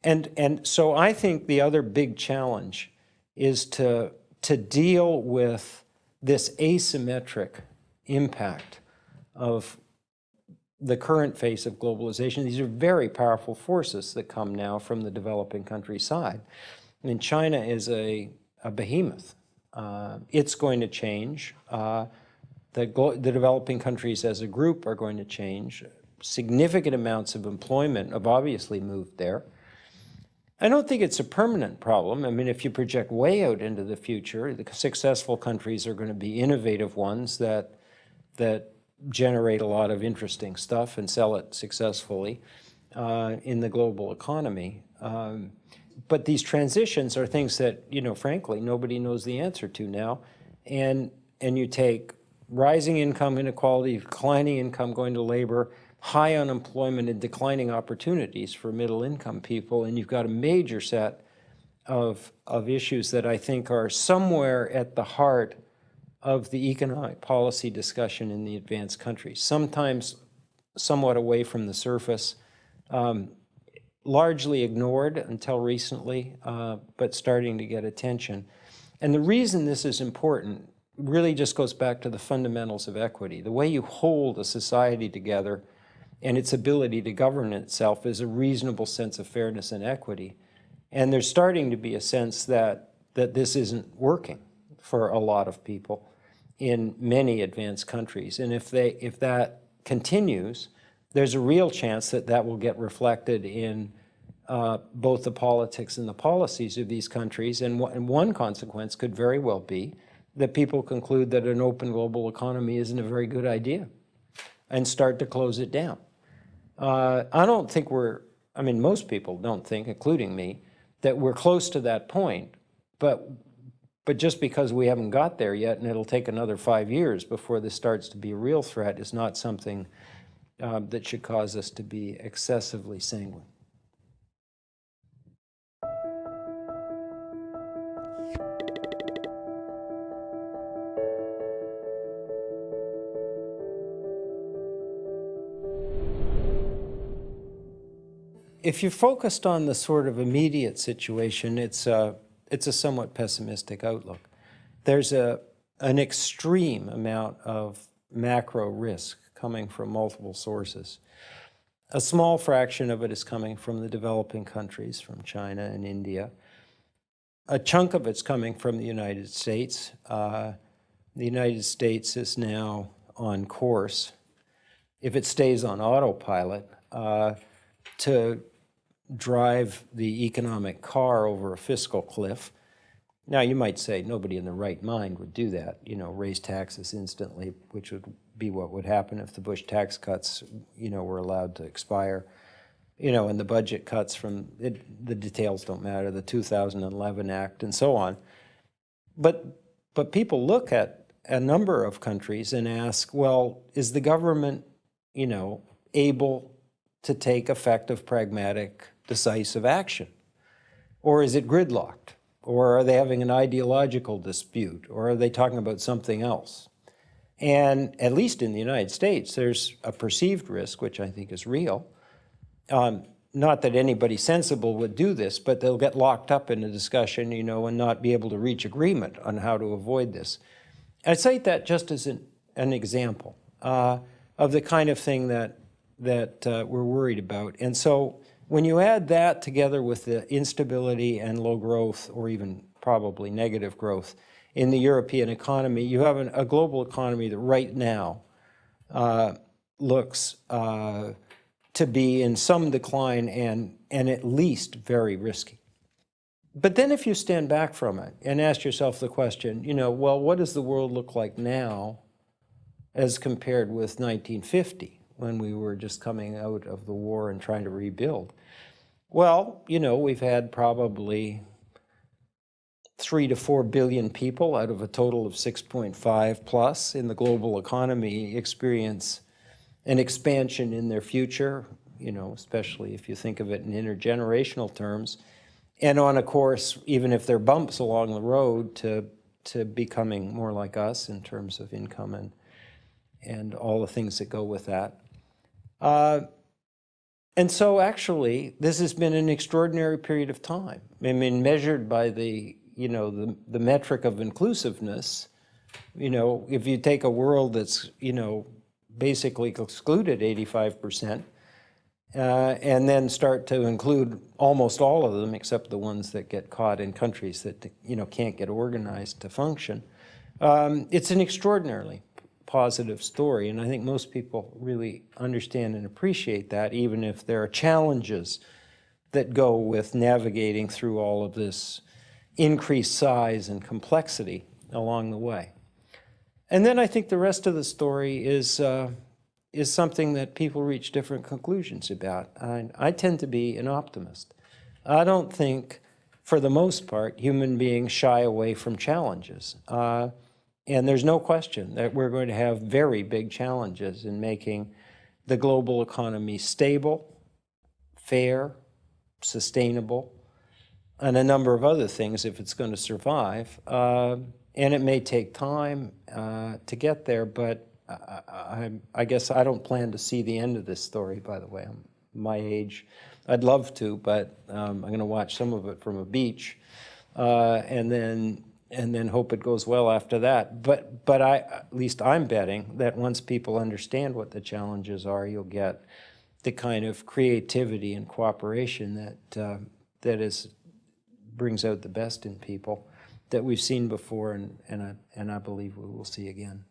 And so I think the other big challenge is to deal with this asymmetric impact of the current phase of globalization. These are very powerful forces that come now from the developing country side. I mean, China is a behemoth. It's going to change. The developing countries as a group are going to change. Significant amounts of employment have obviously moved there. I don't think it's a permanent problem. I mean, if you project way out into the future, the successful countries are going to be innovative ones that generate a lot of interesting stuff and sell it successfully in the global economy. But these transitions are things that, frankly, nobody knows the answer to now. And you take rising income inequality, declining income going to labor, high unemployment and declining opportunities for middle income people, and you've got a major set of issues that I think are somewhere at the heart of the economic policy discussion in the advanced countries, sometimes somewhat away from the surface, largely ignored until recently, but starting to get attention. And the reason this is important really just goes back to the fundamentals of equity. The way you hold a society together and its ability to govern itself is a reasonable sense of fairness and equity. And there's starting to be a sense that this isn't working for a lot of people in many advanced countries. And if that continues, there's a real chance that will get reflected in both the politics and the policies of these countries. And one consequence could very well be that people conclude that an open global economy isn't a very good idea and start to close it down. I don't think most people don't think, including me, that we're close to that point, but just because we haven't got there yet, and it'll take another 5 years before this starts to be a real threat, is not something that should cause us to be excessively sanguine. If you're focused on the sort of immediate situation, it's a somewhat pessimistic outlook. There's an extreme amount of macro risk coming from multiple sources. A small fraction of it is coming from the developing countries, from China and India. A chunk of it's coming from the United States. The United States is now on course, if it stays on autopilot, to drive the economic car over a fiscal cliff. Now, you might say nobody in their right mind would do that, raise taxes instantly, which would be what would happen if the Bush tax cuts, were allowed to expire. And the budget cuts from, the details don't matter, the 2011 Act and so on. But people look at a number of countries and ask, well, is the government, able to take effective, pragmatic, decisive action? Or is it gridlocked? Or are they having an ideological dispute? Or are they talking about something else? And at least in the United States, there's a perceived risk, which I think is real. Not that anybody sensible would do this, but they'll get locked up in a discussion, and not be able to reach agreement on how to avoid this. I cite that just as an example of the kind of thing that we're worried about. And so when you add that together with the instability and low growth, or even probably negative growth in the European economy, you have a global economy that right now looks to be in some decline and at least very risky. But then if you stand back from it and ask yourself the question, well, what does the world look like now as compared with 1950, when we were just coming out of the war and trying to rebuild? Well, we've had probably 3 to 4 billion people out of a total of 6.5 plus in the global economy experience an expansion in their future, especially if you think of it in intergenerational terms, and on a course, even if there are bumps along the road, to becoming more like us in terms of income and all the things that go with that. And so actually, this has been an extraordinary period of time. I mean, measured by the metric of inclusiveness, if you take a world that's, basically excluded 85%, and then start to include almost all of them, except the ones that get caught in countries that, can't get organized to function, it's an extraordinarily positive story. And I think most people really understand and appreciate that, even if there are challenges that go with navigating through all of this increased size and complexity along the way. And then I think the rest of the story is something that people reach different conclusions about. I tend to be an optimist. I don't think, for the most part, human beings shy away from challenges. And there's no question that we're going to have very big challenges in making the global economy stable, fair, sustainable, and a number of other things if it's going to survive. And it may take time to get there, but I guess I don't plan to see the end of this story, by the way. I'm my age. I'd love to, but I'm going to watch some of it from a beach, and then hope it goes well after that. But at least I'm betting that once people understand what the challenges are, you'll get the kind of creativity and cooperation that brings out the best in people that we've seen before, and I believe we will see again.